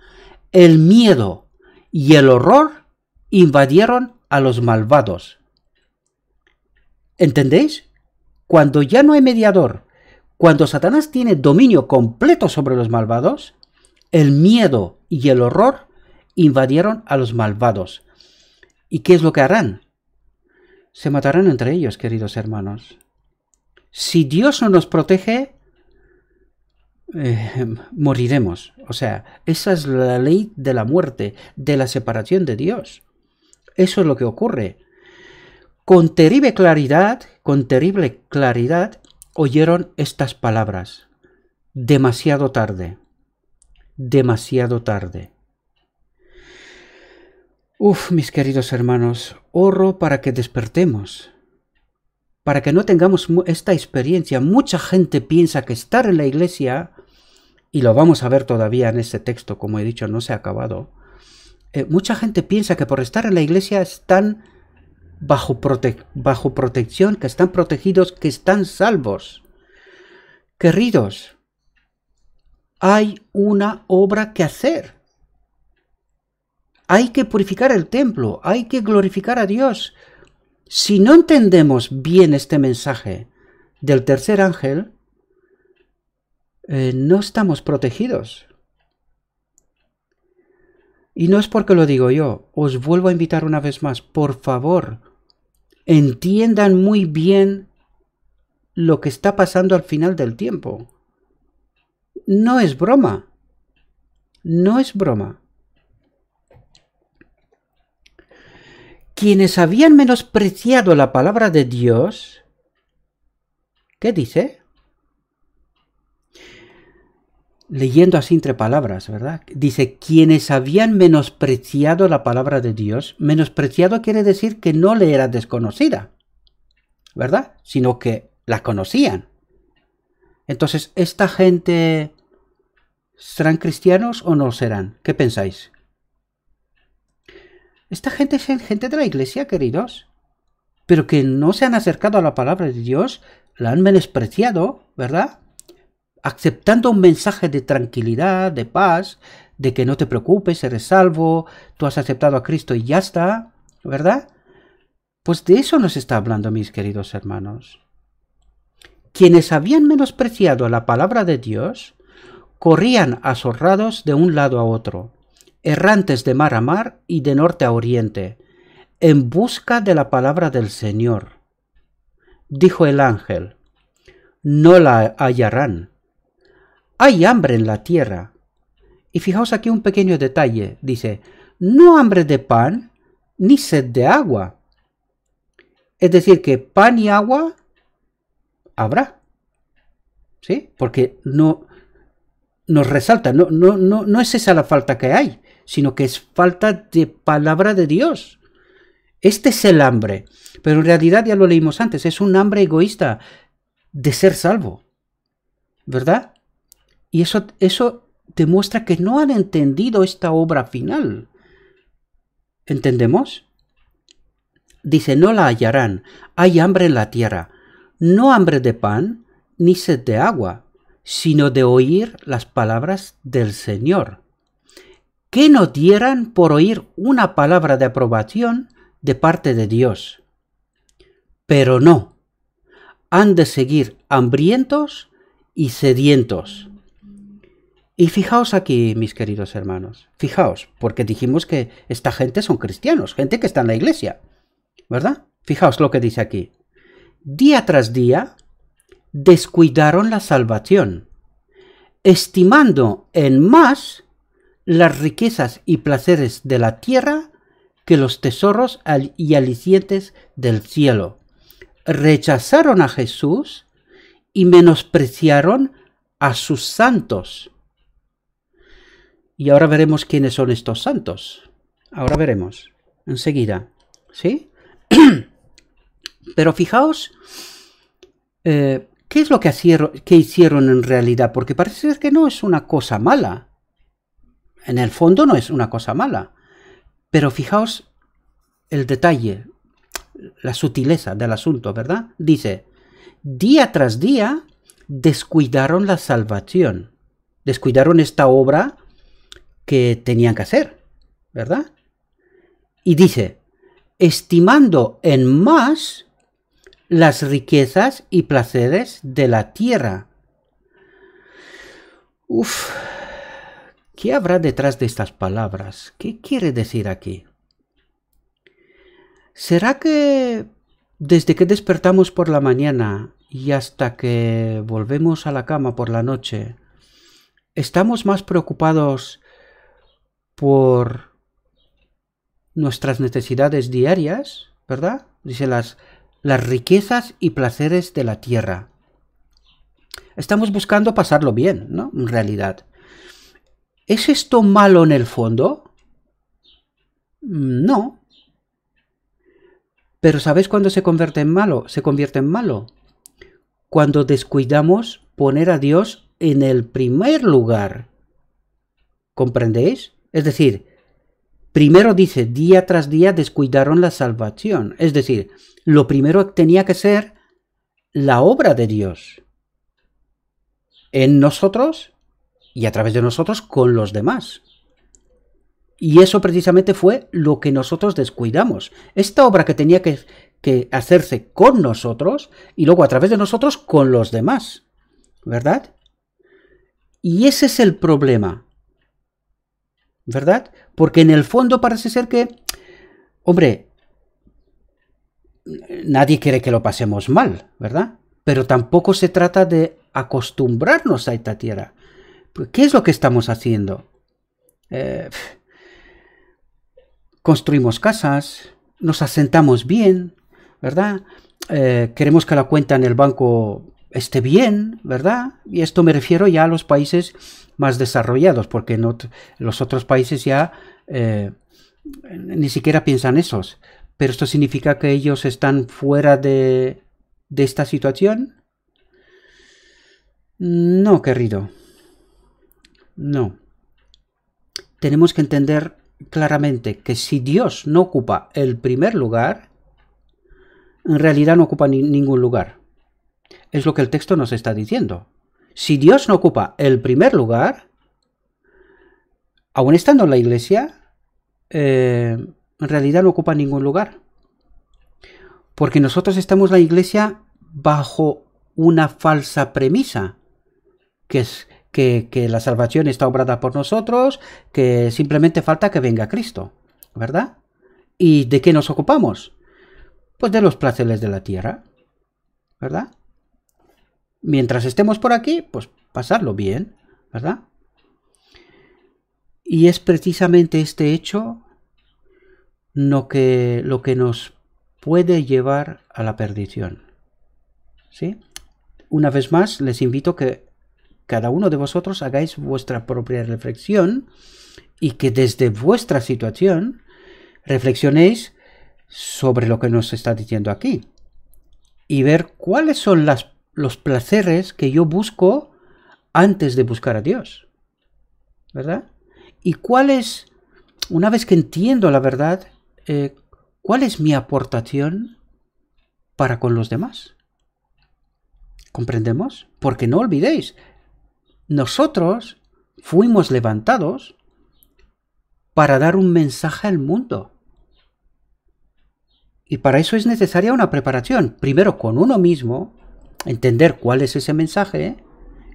el miedo y el horror invadieron a los malvados. ¿Entendéis? Cuando ya no hay mediador, cuando Satanás tiene dominio completo sobre los malvados, el miedo y el horror invadieron a los malvados. ¿Y qué es lo que harán? Se matarán entre ellos, queridos hermanos. Si Dios no nos protege, moriremos. O sea, esa es la ley de la muerte, de la separación de Dios. Eso es lo que ocurre. Con terrible claridad, oyeron estas palabras. Demasiado tarde. Demasiado tarde. Mis queridos hermanos, oro para que despertemos, para que no tengamos esta experiencia. Mucha gente piensa que estar en la iglesia, y lo vamos a ver todavía en este texto, como he dicho, no se ha acabado. Mucha gente piensa que por estar en la iglesia están bajo protección, que están protegidos, que están salvos. Queridos, hay una obra que hacer. Hay que purificar el templo, hay que glorificar a Dios. Si no entendemos bien este mensaje del tercer ángel, no estamos protegidos. Y no es porque lo digo yo, os vuelvo a invitar una vez más, por favor, entiendan muy bien lo que está pasando al final del tiempo. No es broma, no es broma. Quienes habían menospreciado la palabra de Dios, ¿qué dice? Leyendo así entre palabras, ¿verdad? Dice, quienes habían menospreciado la palabra de Dios, menospreciado quiere decir que no le era desconocida, ¿verdad? Sino que la conocían. Entonces, ¿esta gente serán cristianos o no serán? ¿Qué pensáis? Esta gente es gente de la iglesia, queridos, pero que no se han acercado a la palabra de Dios, la han menospreciado, ¿verdad? Aceptando un mensaje de tranquilidad, de paz, de que no te preocupes, eres salvo, tú has aceptado a Cristo y ya está, ¿verdad? Pues de eso nos está hablando, mis queridos hermanos. Quienes habían menospreciado la palabra de Dios, corrían azorrados de un lado a otro, errantes de mar a mar y de norte a oriente, en busca de la palabra del Señor. Dijo el ángel, no la hallarán. Hay hambre en la tierra. Y fijaos aquí un pequeño detalle. Dice, no hambre de pan, ni sed de agua. Es decir, que pan y agua habrá. ¿Sí? Porque no nos resalta, no es esa la falta que hay, sino que es falta de palabra de Dios. Este es el hambre. Pero en realidad, ya lo leímos antes, es un hambre egoísta de ser salvo. ¿Verdad? Y eso demuestra que no han entendido esta obra final. ¿Entendemos? Dice, no la hallarán. Hay hambre en la tierra. No hambre de pan, ni sed de agua, sino de oír las palabras del Señor. Que no dieran por oír una palabra de aprobación de parte de Dios. Pero no. Han de seguir hambrientos y sedientos. Y fijaos aquí, mis queridos hermanos, fijaos, porque dijimos que esta gente son cristianos, gente que está en la iglesia, ¿verdad? Fijaos lo que dice aquí. Día tras día descuidaron la salvación, estimando en más las riquezas y placeres de la tierra que los tesoros y alicientes del cielo. Rechazaron a Jesús y menospreciaron a sus santos. Y ahora veremos quiénes son estos santos. Ahora veremos, enseguida. ¿Sí? Pero fijaos, ¿qué es lo que hicieron en realidad? Porque parece ser que no es una cosa mala. En el fondo no es una cosa mala. Pero fijaos el detalle, la sutileza del asunto, ¿verdad? Dice, día tras día descuidaron la salvación. Descuidaron esta obra que tenían que hacer, ¿verdad? Y dice, estimando en más las riquezas y placeres de la tierra. Uf, ¿qué habrá detrás de estas palabras? ¿Qué quiere decir aquí? ¿Será que desde que despertamos por la mañana y hasta que volvemos a la cama por la noche, estamos más preocupados por nuestras necesidades diarias, ¿verdad? Dice las riquezas y placeres de la tierra. Estamos buscando pasarlo bien, ¿no? En realidad. ¿Es esto malo en el fondo? No. Pero ¿sabéis cuándo se convierte en malo? Se convierte en malo cuando descuidamos poner a Dios en el primer lugar. ¿Comprendéis? Es decir, primero dice, día tras día descuidaron la salvación. Es decir, lo primero tenía que ser la obra de Dios en nosotros y a través de nosotros con los demás. Y eso precisamente fue lo que nosotros descuidamos. Esta obra que tenía que hacerse con nosotros y luego a través de nosotros con los demás, ¿verdad? Y ese es el problema, ¿verdad? Porque en el fondo parece ser que, hombre, nadie quiere que lo pasemos mal, ¿verdad? Pero tampoco se trata de acostumbrarnos a esta tierra. ¿Qué es lo que estamos haciendo? Construimos casas, nos asentamos bien, ¿verdad? Queremos que la cuenta en el banco esté bien, ¿verdad? Y esto me refiero ya a los países más desarrollados, porque en los otros países ya ni siquiera piensan esos. Pero esto significa que ellos están fuera de esta situación. No, querido. No. Tenemos que entender claramente que si Dios no ocupa el primer lugar, en realidad no ocupa ningún lugar. Es lo que el texto nos está diciendo. Si Dios no ocupa el primer lugar, aun estando en la iglesia, en realidad no ocupa ningún lugar. Porque nosotros estamos en la iglesia bajo una falsa premisa, que es que la salvación está obrada por nosotros, que simplemente falta que venga Cristo, ¿verdad? ¿Y de qué nos ocupamos? Pues de los placeres de la tierra, ¿verdad? Mientras estemos por aquí, pues pasarlo bien, ¿verdad? Y es precisamente este hecho lo que nos puede llevar a la perdición, ¿sí? Una vez más, les invito a que cada uno de vosotros hagáis vuestra propia reflexión y que desde vuestra situación reflexionéis sobre lo que nos está diciendo aquí y ver cuáles son los placeres que yo busco antes de buscar a Dios, ¿verdad? Y cuál es, una vez que entiendo la verdad, cuál es mi aportación para con los demás. ¿Comprendemos? Porque no olvidéis, nosotros fuimos levantados para dar un mensaje al mundo. Y para eso es necesaria una preparación. Primero con uno mismo, entender cuál es ese mensaje,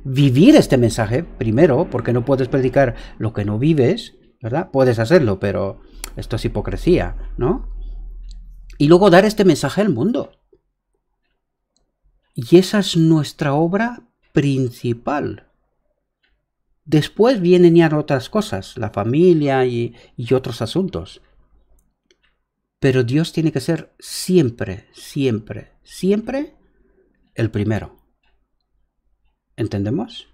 vivir este mensaje primero, porque no puedes predicar lo que no vives, ¿verdad? Puedes hacerlo, pero esto es hipocresía, ¿no? Y luego dar este mensaje al mundo. Y esa es nuestra obra principal. Después vienen ya otras cosas, la familia y otros asuntos. Pero Dios tiene que ser siempre, siempre, siempre el primero. ¿Entendemos?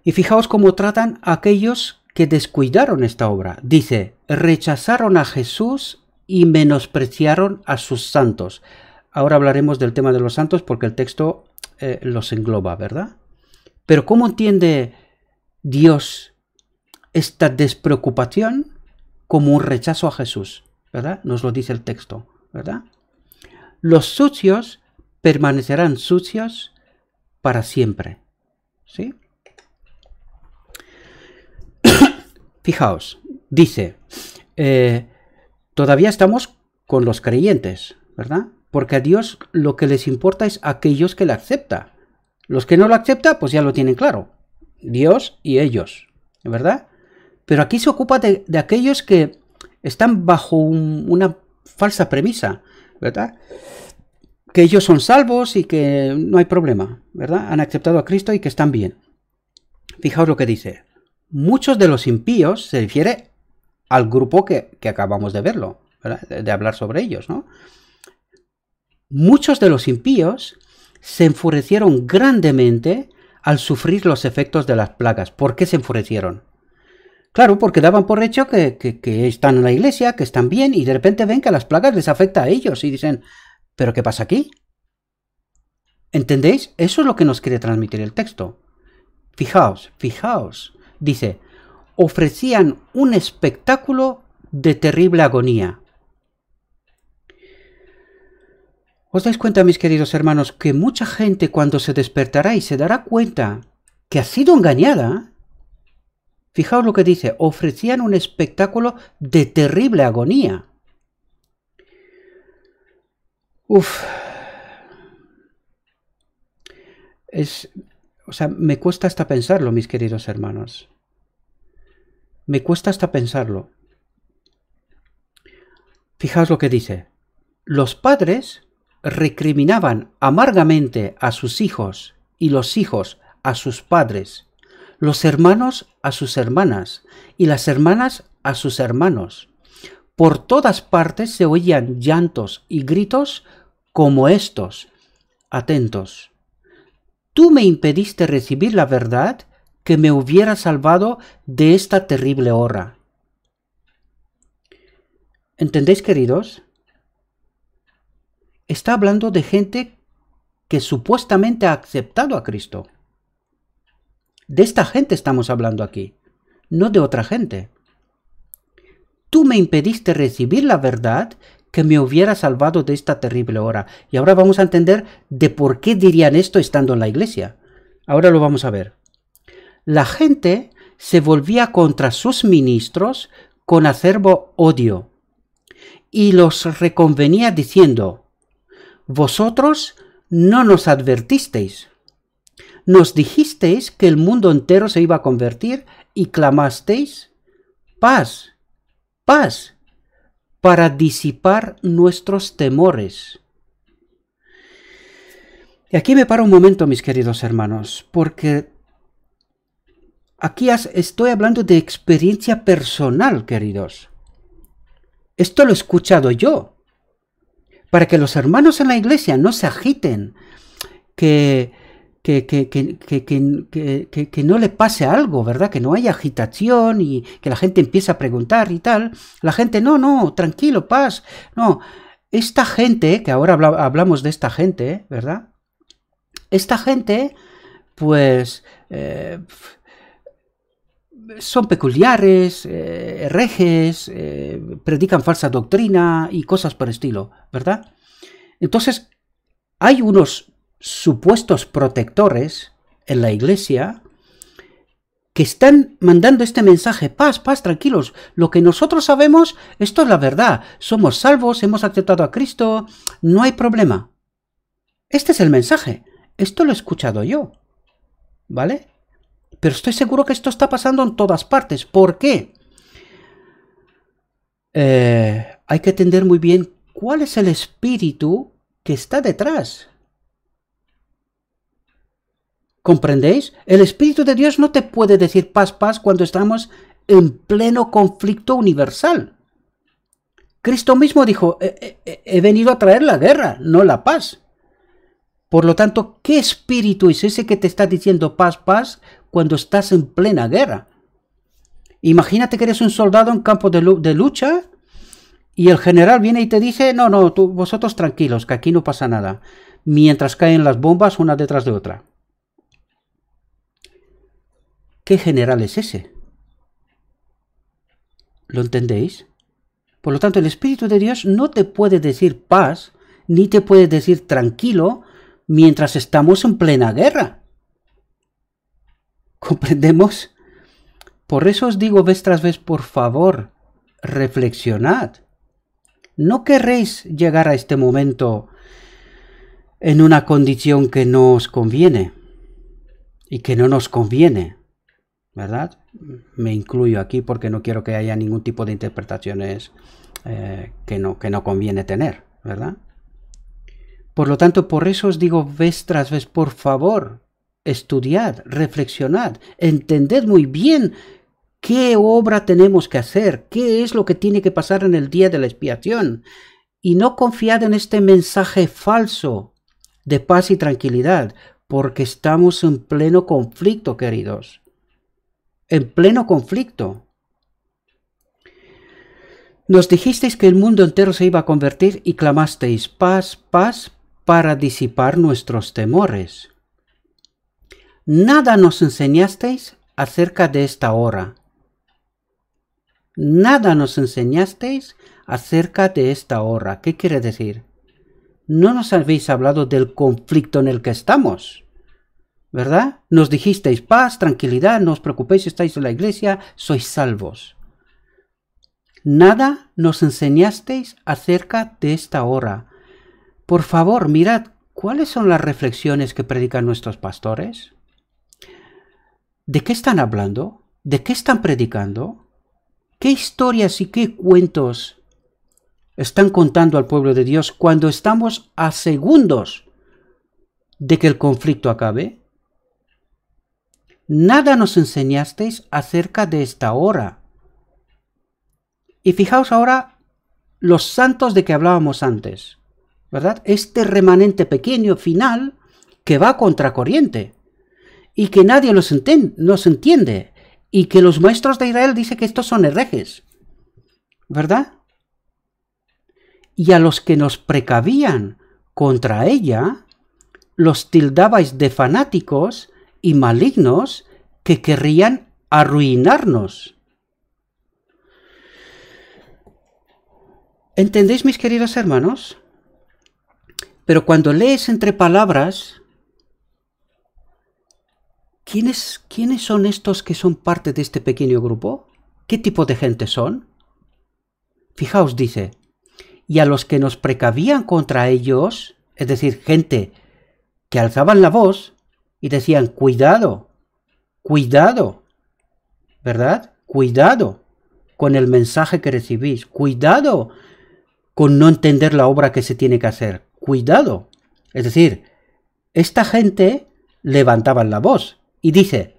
Y fijaos cómo tratan a aquellos que descuidaron esta obra. Dice, rechazaron a Jesús y menospreciaron a sus santos. Ahora hablaremos del tema de los santos porque el texto los engloba, ¿verdad? Pero ¿cómo entiende Dios esta despreocupación? Como un rechazo a Jesús, ¿verdad? Nos lo dice el texto, ¿verdad? Los sucios permanecerán sucios para siempre, ¿sí? Fijaos, dice, todavía estamos con los creyentes, ¿verdad? Porque a Dios lo que les importa es aquellos que le aceptan. Los que no lo aceptan, pues ya lo tienen claro. Dios y ellos, ¿verdad? Pero aquí se ocupa de aquellos que están bajo una falsa premisa, ¿verdad? Que ellos son salvos y que no hay problema, ¿verdad? Han aceptado a Cristo y que están bien. Fijaos lo que dice. Muchos de los impíos, se refiere al grupo que acabamos de verlo, ¿verdad? De hablar sobre ellos, ¿no? Muchos de los impíos se enfurecieron grandemente al sufrir los efectos de las plagas. ¿Por qué se enfurecieron? Claro, porque daban por hecho que están en la iglesia, que están bien, y de repente ven que las plagas les afecta a ellos y dicen, ¿pero qué pasa aquí? ¿Entendéis? Eso es lo que nos quiere transmitir el texto. Fijaos, fijaos. Dice, ofrecían un espectáculo de terrible agonía. ¿Os dais cuenta, mis queridos hermanos, que mucha gente cuando se despertará y se dará cuenta que ha sido engañada, Fijaos lo que dice, ofrecían un espectáculo de terrible agonía. Uf. O sea, me cuesta hasta pensarlo, mis queridos hermanos. Me cuesta hasta pensarlo. Fijaos lo que dice. Los padres recriminaban amargamente a sus hijos y los hijos a sus padres, los hermanos a sus hermanas y las hermanas a sus hermanos. Por todas partes se oían llantos y gritos como estos. Atentos. Tú me impediste recibir la verdad que me hubiera salvado de esta terrible hora. ¿Entendéis, queridos? Está hablando de gente que supuestamente ha aceptado a Cristo. De esta gente estamos hablando aquí, no de otra gente. Tú me impediste recibir la verdad que me hubiera salvado de esta terrible hora. Y ahora vamos a entender de por qué dirían esto estando en la iglesia. Ahora lo vamos a ver. La gente se volvía contra sus ministros con acerbo odio y los reconvenía diciendo: vosotros no nos advertisteis. Nos dijisteis que el mundo entero se iba a convertir y clamasteis: paz, paz, para disipar nuestros temores. Y aquí me paro un momento, mis queridos hermanos, porque aquí estoy hablando de experiencia personal, queridos. Esto lo he escuchado yo. Para que los hermanos en la iglesia no se agiten, que no le pase algo, ¿verdad? Que no haya agitación y que la gente empiece a preguntar y tal. La gente, no, tranquilo, paz. No, esta gente, que ahora hablamos de esta gente, ¿verdad? Esta gente, pues, son peculiares, herejes, predican falsa doctrina y cosas por el estilo, ¿verdad? Entonces, hay unos supuestos protectores en la iglesia que están mandando este mensaje: paz, paz, tranquilos, lo que nosotros sabemos, esto es la verdad, somos salvos, hemos aceptado a Cristo, no hay problema. Este es el mensaje, esto lo he escuchado yo, ¿vale? Pero estoy seguro que esto está pasando en todas partes. ¿Por qué? Hay que entender muy bien cuál es el espíritu que está detrás. ¿Comprendéis? El Espíritu de Dios no te puede decir paz, paz cuando estamos en pleno conflicto universal. Cristo mismo dijo: he venido a traer la guerra, no la paz. Por lo tanto, ¿qué espíritu es ese que te está diciendo paz, paz cuando estás en plena guerra? Imagínate que eres un soldado en campo de lucha y el general viene y te dice: no, vosotros tranquilos, que aquí no pasa nada, mientras caen las bombas una detrás de otra. ¿Qué general es ese? ¿Lo entendéis? Por lo tanto, el Espíritu de Dios no te puede decir paz, ni te puede decir tranquilo, mientras estamos en plena guerra. ¿Comprendemos? Por eso os digo vez tras vez, por favor, reflexionad. No querréis llegar a este momento en una condición que no os conviene y que no nos conviene, ¿verdad? Me incluyo aquí porque no quiero que haya ningún tipo de interpretaciones que no conviene tener, ¿verdad? Por lo tanto, por eso os digo vez tras vez, por favor, estudiad, reflexionad, entended muy bien qué obra tenemos que hacer, qué es lo que tiene que pasar en el día de la expiación, y no confiad en este mensaje falso de paz y tranquilidad, porque estamos en pleno conflicto, queridos, en pleno conflicto. Nos dijisteis que el mundo entero se iba a convertir y clamasteis: paz, paz, para disipar nuestros temores. Nada nos enseñasteis acerca de esta hora. Nada nos enseñasteis acerca de esta hora. ¿Qué quiere decir? No nos habéis hablado del conflicto en el que estamos. ¿verdad? Nos dijisteis paz, tranquilidad, no os preocupéis, estáis en la iglesia, sois salvos. Nada nos enseñasteis acerca de esta hora. Por favor, mirad, ¿cuáles son las reflexiones que predican nuestros pastores? ¿De qué están hablando? ¿De qué están predicando? ¿Qué historias y qué cuentos están contando al pueblo de Dios cuando estamos a segundos de que el conflicto acabe? Nada nos enseñasteis acerca de esta hora. Y fijaos ahora los santos de que hablábamos antes, ¿verdad? Este remanente pequeño final que va a contracorriente y que nadie nos entiende y que los maestros de Israel dicen que estos son herejes, ¿verdad? Y a los que nos precavían contra ella, los tildabais de fanáticos y malignos que querrían arruinarnos. ¿Entendéis, mis queridos hermanos? Pero cuando lees entre palabras, ¿quiénes son estos que son parte de este pequeño grupo? ¿Qué tipo de gente son? Fijaos, dice, y a los que nos precavían contra ellos, es decir, gente que alzaban la voz y decían, cuidado, cuidado, ¿verdad? Cuidado con el mensaje que recibís, cuidado con no entender la obra que se tiene que hacer, cuidado. Es decir, esta gente levantaban la voz y dice,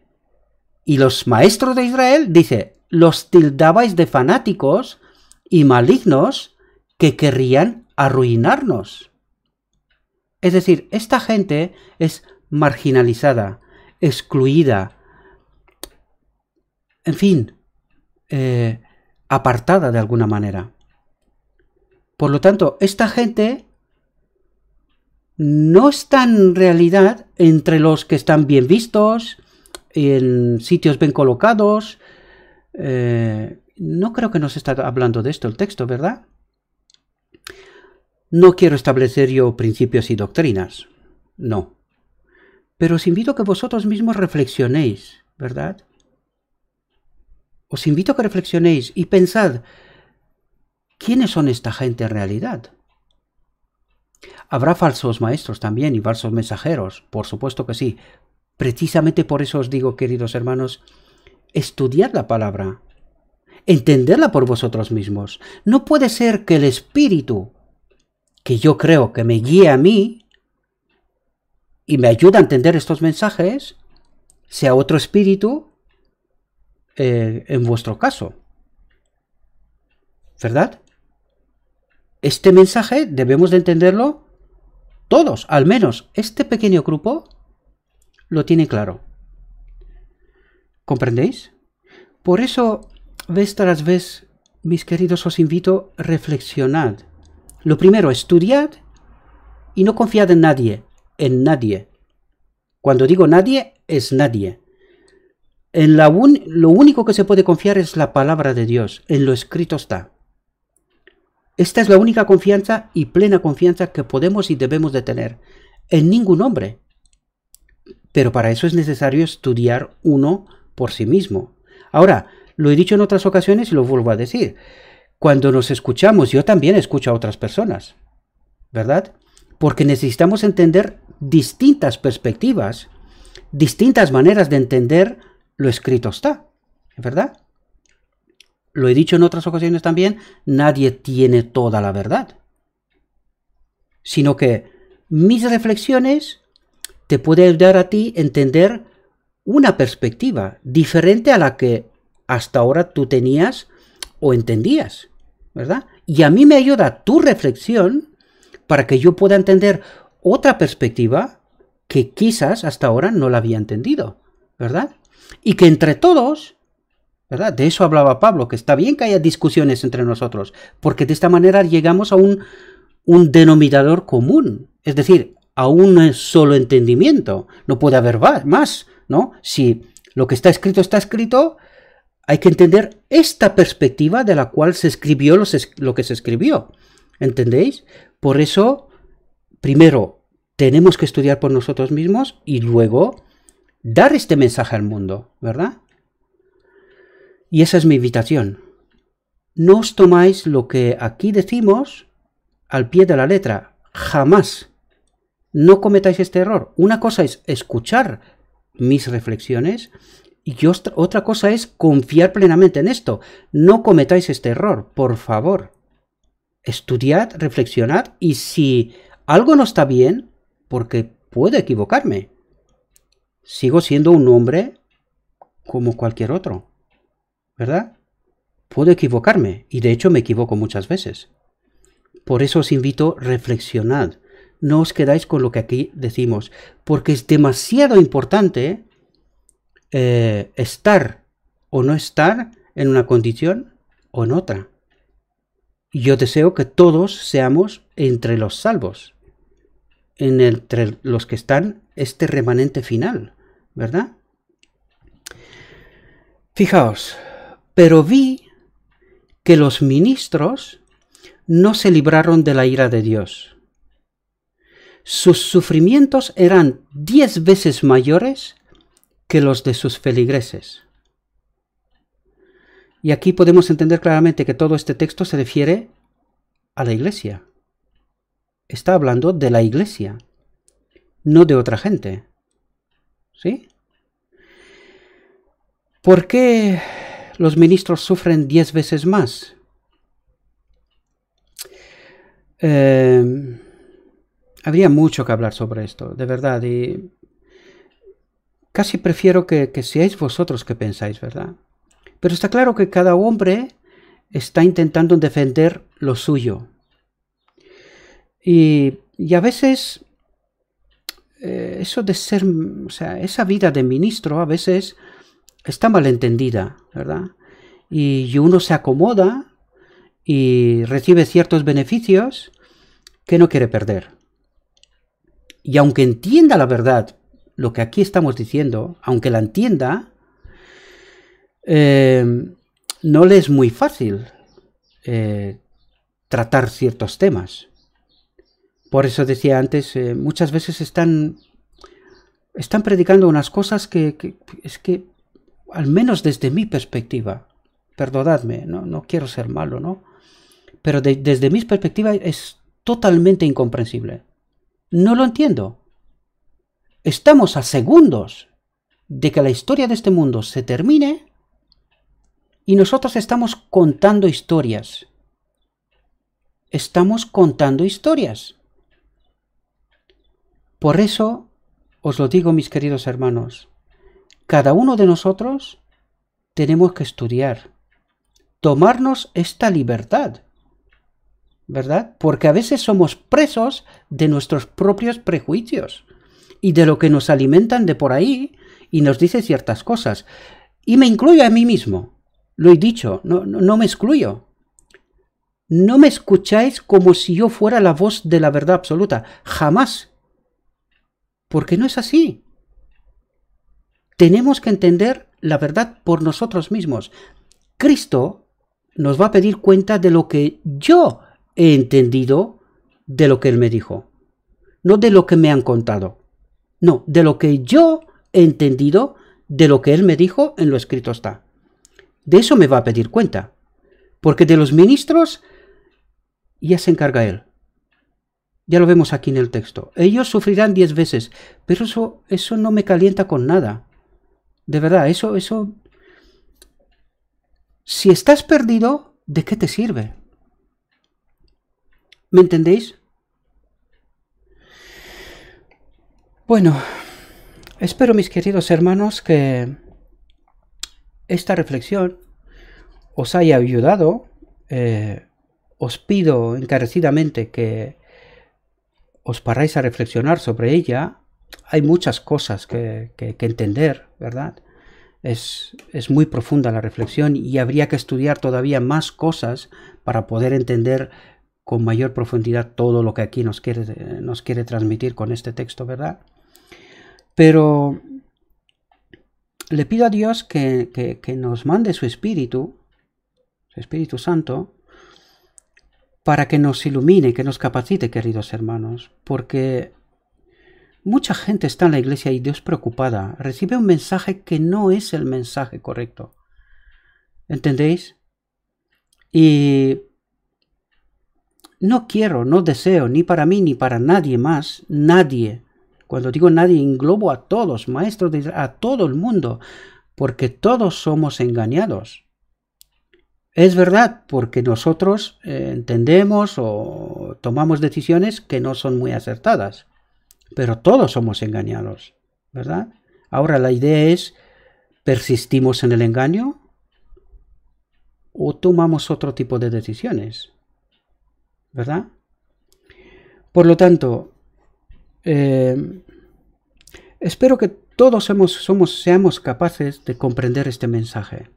y los maestros de Israel, dice, los tildabais de fanáticos y malignos que querrían arruinarnos. Es decir, esta gente es marginalizada, excluida, en fin, apartada de alguna manera. Por lo tanto, esta gente no está en realidad entre los que están bien vistos, en sitios bien colocados. No creo que nos está hablando de esto el texto, ¿verdad? No quiero establecer yo principios y doctrinas, no. Pero os invito a que vosotros mismos reflexionéis, ¿verdad? Os invito a que reflexionéis y pensad, ¿quiénes son esta gente en realidad? Habrá falsos maestros también y falsos mensajeros, por supuesto que sí. Precisamente por eso os digo, queridos hermanos, estudiad la palabra, entenderla por vosotros mismos. No puede ser que el Espíritu, que yo creo que me guíe a mí y me ayuda a entender estos mensajes, sea otro espíritu en vuestro caso, ¿verdad? Este mensaje debemos de entenderlo todos, al menos este pequeño grupo lo tiene claro. ¿Comprendéis? Por eso, vez tras vez, mis queridos, os invito a reflexionar. Lo primero, estudiad y no confiad en nadie, en nadie. Cuando digo nadie, es nadie. Lo único que se puede confiar es la palabra de Dios, en lo escrito está. Esta es la única confianza y plena confianza que podemos y debemos de tener en ningún hombre. Pero para eso es necesario estudiar uno por sí mismo. Ahora, lo he dicho en otras ocasiones y lo vuelvo a decir. Cuando nos escuchamos, yo también escucho a otras personas, ¿verdad? Porque necesitamos entender distintas perspectivas, distintas maneras de entender lo escrito está, ¿verdad? Lo he dicho en otras ocasiones también, nadie tiene toda la verdad. Sino que mis reflexiones te pueden ayudar a ti a entender una perspectiva diferente a la que hasta ahora tú tenías o entendías, ¿verdad? Y a mí me ayuda tu reflexión para que yo pueda entender otra perspectiva que quizás hasta ahora no la había entendido, ¿verdad? Y que entre todos, ¿verdad? De eso hablaba Pablo, que está bien que haya discusiones entre nosotros, porque de esta manera llegamos a un denominador común, es decir, a un solo entendimiento. No puede haber más, ¿no? Si lo que está escrito, hay que entender esta perspectiva de la cual se escribió lo que se escribió. ¿Entendéis? Por eso, primero, tenemos que estudiar por nosotros mismos y luego dar este mensaje al mundo, ¿verdad? Y esa es mi invitación. No os tomáis lo que aquí decimos al pie de la letra, jamás. No cometáis este error. Una cosa es escuchar mis reflexiones y otra cosa es confiar plenamente en esto. No cometáis este error, por favor. Estudiad, reflexionad y si algo no está bien, porque puedo equivocarme, sigo siendo un hombre como cualquier otro, ¿verdad? Puedo equivocarme y de hecho me equivoco muchas veces. Por eso os invito, reflexionad. No os quedáis con lo que aquí decimos, porque es demasiado importante estar o no estar en una condición o en otra. Y yo deseo que todos seamos entre los salvos, entre los que están este remanente final, ¿verdad? Fijaos, pero vi que los ministros no se libraron de la ira de Dios. Sus sufrimientos eran 10 veces mayores que los de sus feligreses. Y aquí podemos entender claramente que todo este texto se refiere a la iglesia. Está hablando de la iglesia, no de otra gente. ¿Sí? ¿Por qué los ministros sufren 10 veces más? Habría mucho que hablar sobre esto, de verdad, y casi prefiero que seáis vosotros que pensáis, ¿verdad? Pero está claro que cada hombre está intentando defender lo suyo. Y a veces eso de ser, o sea, esa vida de ministro a veces está malentendida, ¿verdad? Y uno se acomoda y recibe ciertos beneficios que no quiere perder. Y aunque entienda la verdad, lo que aquí estamos diciendo, aunque la entienda, no le es muy fácil tratar ciertos temas. Por eso decía antes, muchas veces están predicando unas cosas que es que, al menos desde mi perspectiva, perdonadme, no quiero ser malo, ¿no? Pero desde mi perspectiva es totalmente incomprensible. No lo entiendo. Estamos a segundos de que la historia de este mundo se termine y nosotros estamos contando historias. Estamos contando historias. Por eso os lo digo, mis queridos hermanos, cada uno de nosotros tenemos que estudiar, tomarnos esta libertad, ¿verdad? Porque a veces somos presos de nuestros propios prejuicios y de lo que nos alimentan de por ahí y nos dice ciertas cosas. Y me incluyo a mí mismo, lo he dicho, no me excluyo. No me escucháis como si yo fuera la voz de la verdad absoluta, jamás. Porque no es así. Tenemos que entender la verdad por nosotros mismos. Cristo nos va a pedir cuenta de lo que yo he entendido de lo que Él me dijo. No de lo que me han contado. No, de lo que yo he entendido de lo que Él me dijo en lo escrito está. De eso me va a pedir cuenta. Porque de los ministros ya se encarga Él. Ya lo vemos aquí en el texto. Ellos sufrirán 10 veces, pero eso no me calienta con nada. De verdad, eso... Si estás perdido, ¿de qué te sirve? ¿Me entendéis? Bueno, espero, mis queridos hermanos, que esta reflexión os haya ayudado. Os pido encarecidamente que os paráis a reflexionar sobre ella. Hay muchas cosas que entender, ¿verdad? Es muy profunda la reflexión y habría que estudiar todavía más cosas para poder entender con mayor profundidad todo lo que aquí nos quiere transmitir con este texto, ¿verdad? Pero le pido a Dios que nos mande su Espíritu Santo, para que nos ilumine, que nos capacite, queridos hermanos, porque Mucha gente está en la iglesia y Dios preocupada. Recibe un mensaje que no es el mensaje correcto. ¿Entendéis? Y no quiero, no deseo, ni para mí ni para nadie más, nadie. Cuando digo nadie, englobo a todos, maestros, a todo el mundo, porque todos somos engañados. Es verdad, porque nosotros entendemos o tomamos decisiones que no son muy acertadas, pero todos somos engañados, ¿verdad? Ahora la idea es, ¿persistimos en el engaño o tomamos otro tipo de decisiones? ¿Verdad? Por lo tanto, espero que todos seamos capaces de comprender este mensaje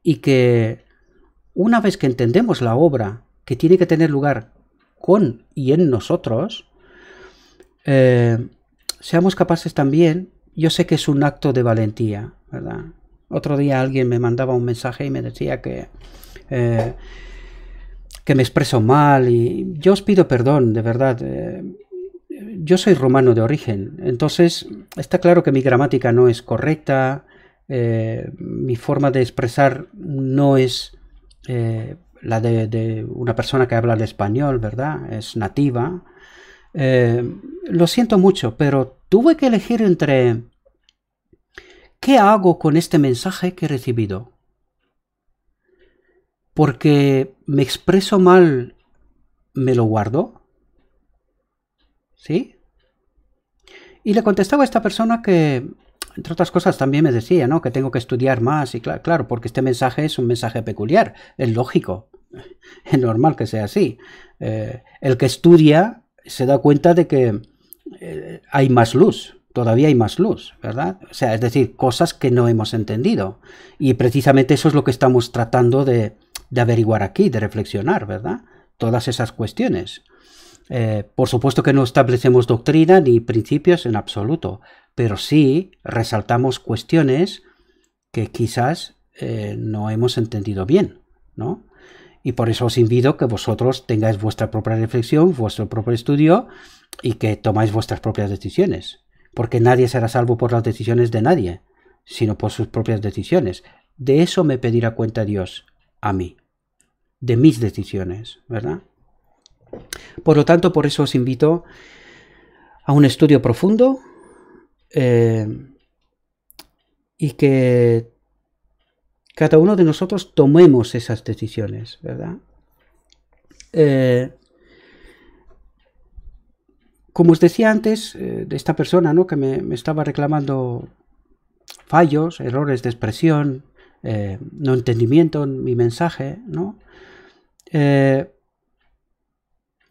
y que una vez que entendemos la obra que tiene que tener lugar con y en nosotros, seamos capaces también, yo sé que es un acto de valentía, ¿verdad? Otro día alguien me mandaba un mensaje y me decía que me expreso mal, y yo os pido perdón, de verdad. Yo soy rumano de origen, entonces está claro que mi gramática no es correcta, mi forma de expresar no es la de una persona que habla el español, ¿verdad? Es nativa. Lo siento mucho, pero tuve que elegir entre ¿qué hago con este mensaje que he recibido? Porque me expreso mal, ¿me lo guardo? ¿Sí? Y le contestaba a esta persona que, entre otras cosas, también me decía, ¿no?, que tengo que estudiar más, y claro, porque este mensaje es un mensaje peculiar, es lógico, es normal que sea así. El que estudia se da cuenta de que hay más luz, todavía hay más luz, ¿verdad? O sea, es decir, cosas que no hemos entendido. Y precisamente eso es lo que estamos tratando de averiguar aquí, de reflexionar, ¿verdad? Todas esas cuestiones. Por supuesto que no establecemos doctrina ni principios en absoluto, pero sí resaltamos cuestiones que quizás no hemos entendido bien, ¿no? Y por eso os invito a que vosotros tengáis vuestra propia reflexión, vuestro propio estudio y que tomáis vuestras propias decisiones. Porque nadie será salvo por las decisiones de nadie, sino por sus propias decisiones. De eso me pedirá cuenta Dios a mí, de mis decisiones, ¿verdad? Por lo tanto, por eso os invito a un estudio profundo y que cada uno de nosotros tomemos esas decisiones, ¿verdad? Como os decía antes, de esta persona, ¿no?, que me estaba reclamando fallos, errores de expresión, no entendimiento en mi mensaje, ¿no?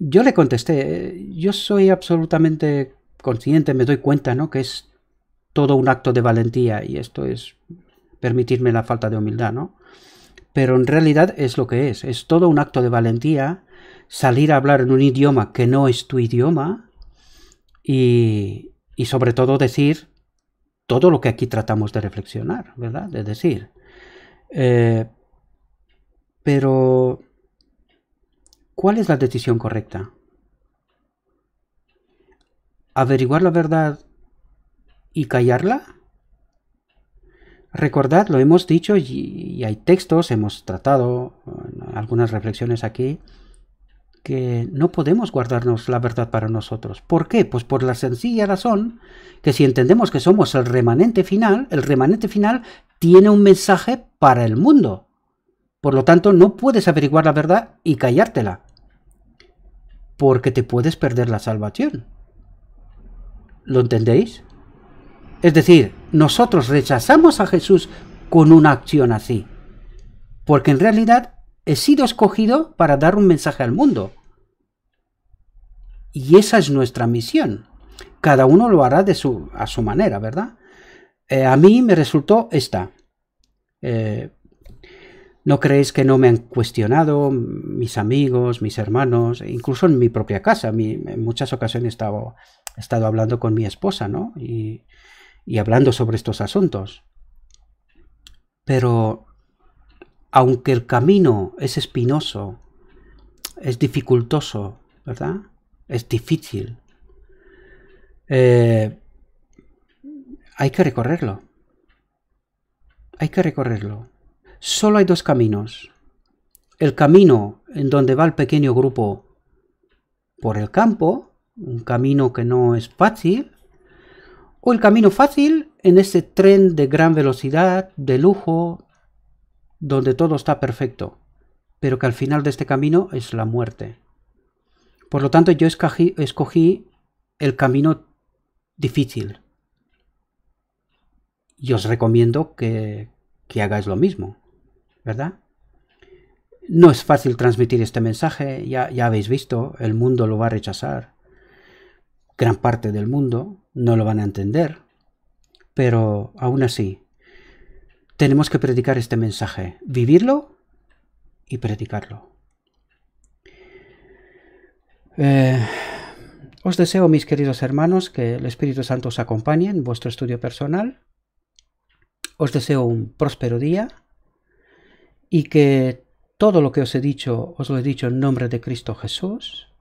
Yo le contesté, yo soy absolutamente consciente, me doy cuenta, ¿no?, que es todo un acto de valentía, y esto es permitirme la falta de humildad, ¿no? Pero en realidad es lo que es todo un acto de valentía salir a hablar en un idioma que no es tu idioma y sobre todo decir todo lo que aquí tratamos de reflexionar, ¿verdad? De decir. Pero ¿cuál es la decisión correcta? ¿Averiguar la verdad y callarla? Recordad, lo hemos dicho y hay textos, hemos tratado algunas reflexiones aquí, que no podemos guardarnos la verdad para nosotros. ¿Por qué? Pues por la sencilla razón que si entendemos que somos el remanente final tiene un mensaje para el mundo. Por lo tanto, no puedes averiguar la verdad y callártela, porque te puedes perder la salvación. ¿Lo entendéis? Es decir, nosotros rechazamos a Jesús con una acción así, porque en realidad he sido escogido para dar un mensaje al mundo. Y esa es nuestra misión. Cada uno lo hará a su manera, ¿verdad? A mí me resultó esta. ¿No creéis que no me han cuestionado mis amigos, mis hermanos, incluso en mi propia casa? En muchas ocasiones he estado hablando con mi esposa, ¿no? Y hablando sobre estos asuntos. Pero aunque el camino es espinoso, es dificultoso, ¿verdad? Es difícil. Hay que recorrerlo. Hay que recorrerlo. Solo hay dos caminos. El camino en donde va el pequeño grupo por el campo, un camino que no es fácil, o el camino fácil en ese tren de gran velocidad, de lujo, donde todo está perfecto, pero que al final de este camino es la muerte. Por lo tanto, yo escogí el camino difícil. Y os recomiendo que hagáis lo mismo, ¿verdad? No es fácil transmitir este mensaje, ya habéis visto, el mundo lo va a rechazar. Gran parte del mundo no lo van a entender, pero aún así, tenemos que predicar este mensaje, vivirlo y predicarlo. Os deseo, mis queridos hermanos, que el Espíritu Santo os acompañe en vuestro estudio personal. Os deseo un próspero día y que todo lo que os he dicho, os lo he dicho en nombre de Cristo Jesús.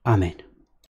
Amén.